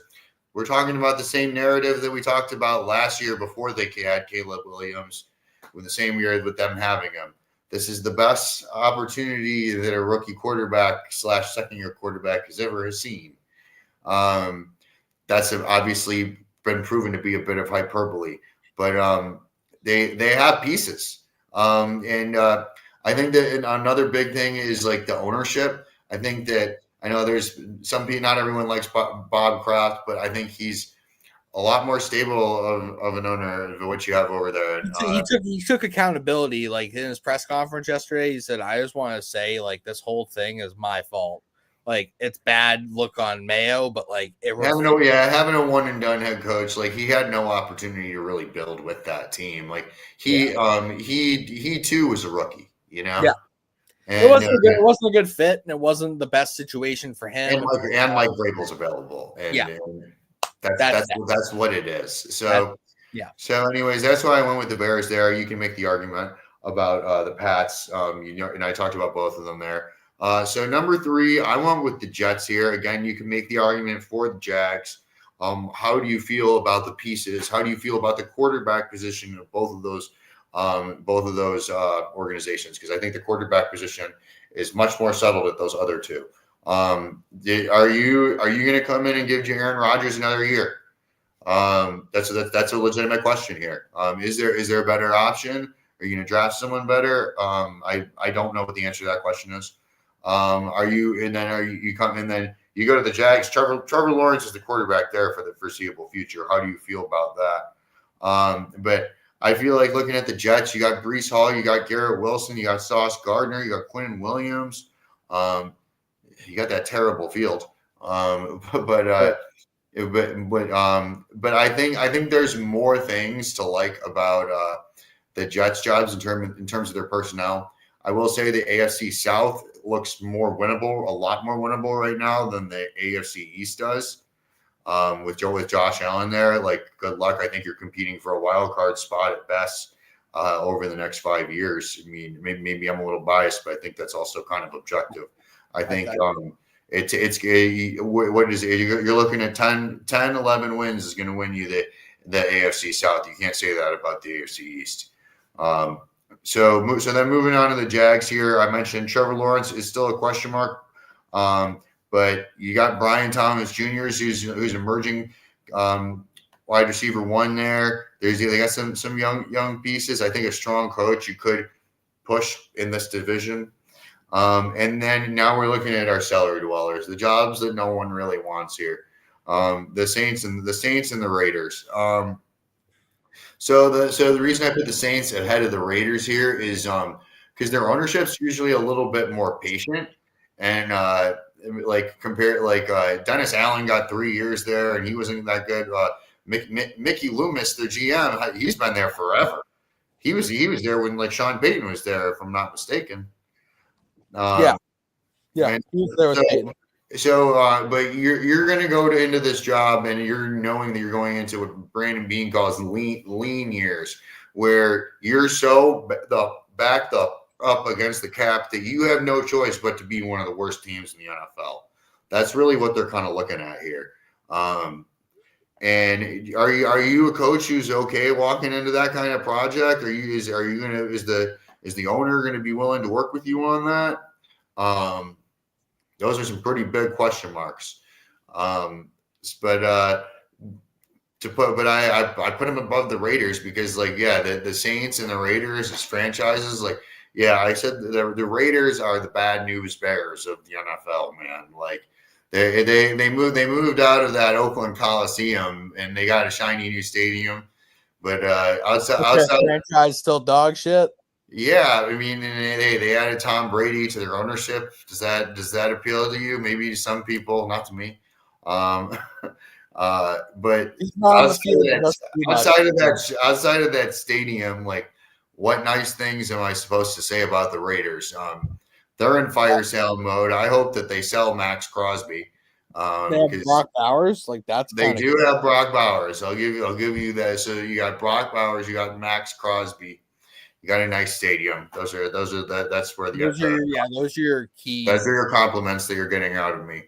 We're talking about the same narrative that we talked about last year before they had Caleb Williams, with the same year with them having him. This is the best opportunity that a rookie quarterback / second-year quarterback has ever seen. That's obviously been proven to be a bit of hyperbole, but they have pieces. And I think that another big thing is like the ownership. I think that I know there's some people, not everyone likes Bob Kraft, but I think he's a lot more stable of an owner than what you have over there. He took accountability. Like in his press conference yesterday, he said, I just want to say like this whole thing is my fault. Like it's bad look on Mayo, but like having a one and done head coach, like he had no opportunity to really build with that team. Like he too was a rookie, you know. Yeah. And, it wasn't a good fit, and it wasn't the best situation for him. And Mike Vrabel's available, and that's what it is. So So, anyways, that's why I went with the Bears there. You can make the argument about the Pats, and I talked about both of them there. So number 3, I went with the Jets here. Again, you can make the argument for the Jags. How do you feel about the pieces? How do you feel about the quarterback position of both of those organizations? Because I think the quarterback position is much more settled at those other 2. Are you going to come in and give Aaron Rodgers another year? That's a legitimate question here. Is there a better option? Are you going to draft someone better? I don't know what the answer to that question is. You go to the Jags. Trevor Lawrence is the quarterback there for the foreseeable future. How do you feel about that? But I feel like looking at the Jets, you got Breece Hall, you got Garrett Wilson, you got Sauce Gardner, you got Quinn Williams. You got that terrible field. But I think there's more things to like about the Jets jobs in terms of their personnel. I will say the AFC South looks more winnable, a lot more winnable right now than the AFC East does. With Josh Allen there, like good luck. I think you're competing for a wild card spot at best over the next 5 years. I mean, maybe I'm a little biased, but I think that's also kind of objective. I think what is it? You're looking at 10, 11 wins is going to win you the AFC South. You can't say that about the AFC East. So then moving on to the Jags here, I mentioned Trevor Lawrence is still a question mark. But you got Brian Thomas Jr., who's emerging wide receiver 1 there. They got some young pieces. I think a strong coach you could push in this division. And then now we're looking at our cellar dwellers, the jobs that no one really wants here. The Saints and the Raiders. So the reason I put the Saints ahead of the Raiders here is because their ownership's usually a little bit more patient, and Dennis Allen got 3 years there and he wasn't that good. Mickey Loomis, the GM, he's been there forever. He was there when like Sean Payton was there, if I'm not mistaken. He was there with Payton. So, but you're going to go into this job and you're knowing that you're going into what Brandon Beane calls lean years, where you're so backed up against the cap that you have no choice but to be one of the worst teams in the NFL. That's really what they're kind of looking at here. And are you a coach who's okay walking into that kind of project? Is Is the owner going to be willing to work with you on that? Those are some pretty big question marks. I put him above the Raiders because, like, yeah, the Saints and the Raiders as franchises, like, yeah, I said the Raiders are the bad news bears of the NFL, man. Like, they moved out of that Oakland Coliseum and they got a shiny new stadium, but outside franchise still dog shit. Yeah, I mean, they added Tom Brady to their ownership. Does that appeal to you? Maybe to some people, not to me. But outside of that stadium, like, what nice things am I supposed to say about the Raiders? They're in fire sale mode. I hope that they sell Max Crosby. They have Brock Bowers, like that's they do have Brock Bowers. I'll give you that. So you got Brock Bowers, you got Max Crosby. You got a nice stadium. That's where those are your key. Those are your compliments that you're getting out of me.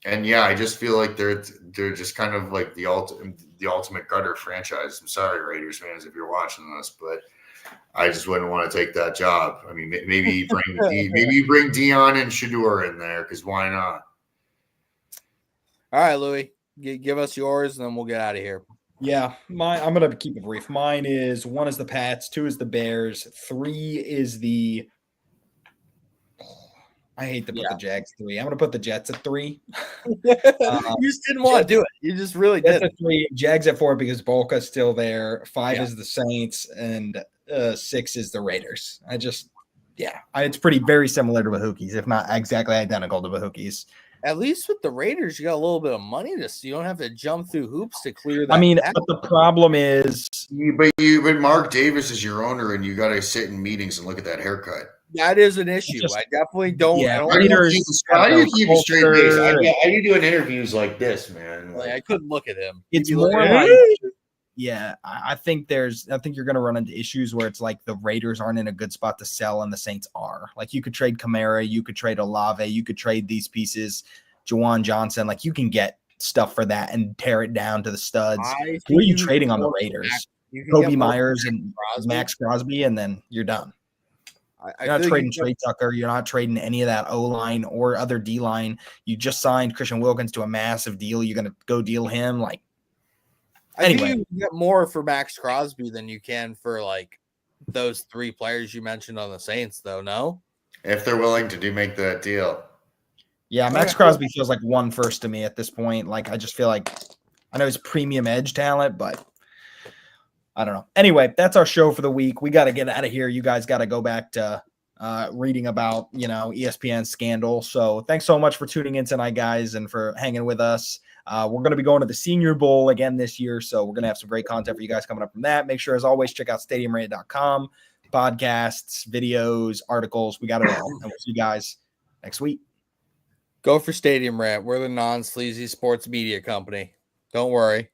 And yeah, I just feel like they're just kind of like the ultimate gutter franchise. I'm sorry, Raiders fans, if you're watching this, but I just wouldn't want to take that job. I mean, maybe you bring Dion and Shador in there, because why not? All right, Louie, give us yours, and then we'll get out of here. Yeah, I'm going to keep it brief. Mine is 1 is the Pats, 2 is the Bears, 3 is the I hate to put the Jags 3. I'm going to put the Jets at 3. You just didn't want to do it. You just really did. At 3, Jags at 4 because Bolka's still there. 5 is the Saints, and 6 is the Raiders. It's very similar to Bahookie's, if not exactly identical to Bahookie's. At least with the Raiders, you got a little bit of money you don't have to jump through hoops to clear that. I mean, but the problem is, but Mark Davis is your owner, and you got to sit in meetings and look at that haircut. That is an issue. I definitely don't. Yeah, how do you keep a straight face? How are you doing interviews like this, man? Like, I couldn't look at him. It's more like, I think you're going to run into issues where it's like the Raiders aren't in a good spot to sell and the Saints are. Like, you could trade Kamara, you could trade Olave, you could trade these pieces, Juwan Johnson. Like, you can get stuff for that and tear it down to the studs. Who are you trading on the Raiders? Kobe Myers and Max Crosby, and then you're done. You're not trading Trey Tucker. You're not trading any of that O-line or other D-line. You just signed Christian Wilkins to a massive deal. You're going to go deal him. Like, anyway. I think you get more for Max Crosby than you can for, like, those 3 players you mentioned on the Saints, though, no? If they're willing to make that deal. Yeah, Max Crosby feels like 1 first to me at this point. Like, I just feel like I know he's premium edge talent, but I don't know. Anyway, that's our show for the week. We got to get out of here. You guys got to go back to reading about, ESPN scandal. So thanks so much for tuning in tonight, guys, and for hanging with us. We're going to be going to the Senior Bowl again this year, so we're going to have some great content for you guys coming up from that. Make sure, as always, check out stadiumrant.com, podcasts, videos, articles. We got it all. And we'll see you guys next week. Go for Stadium Rant. We're the non-sleazy sports media company. Don't worry.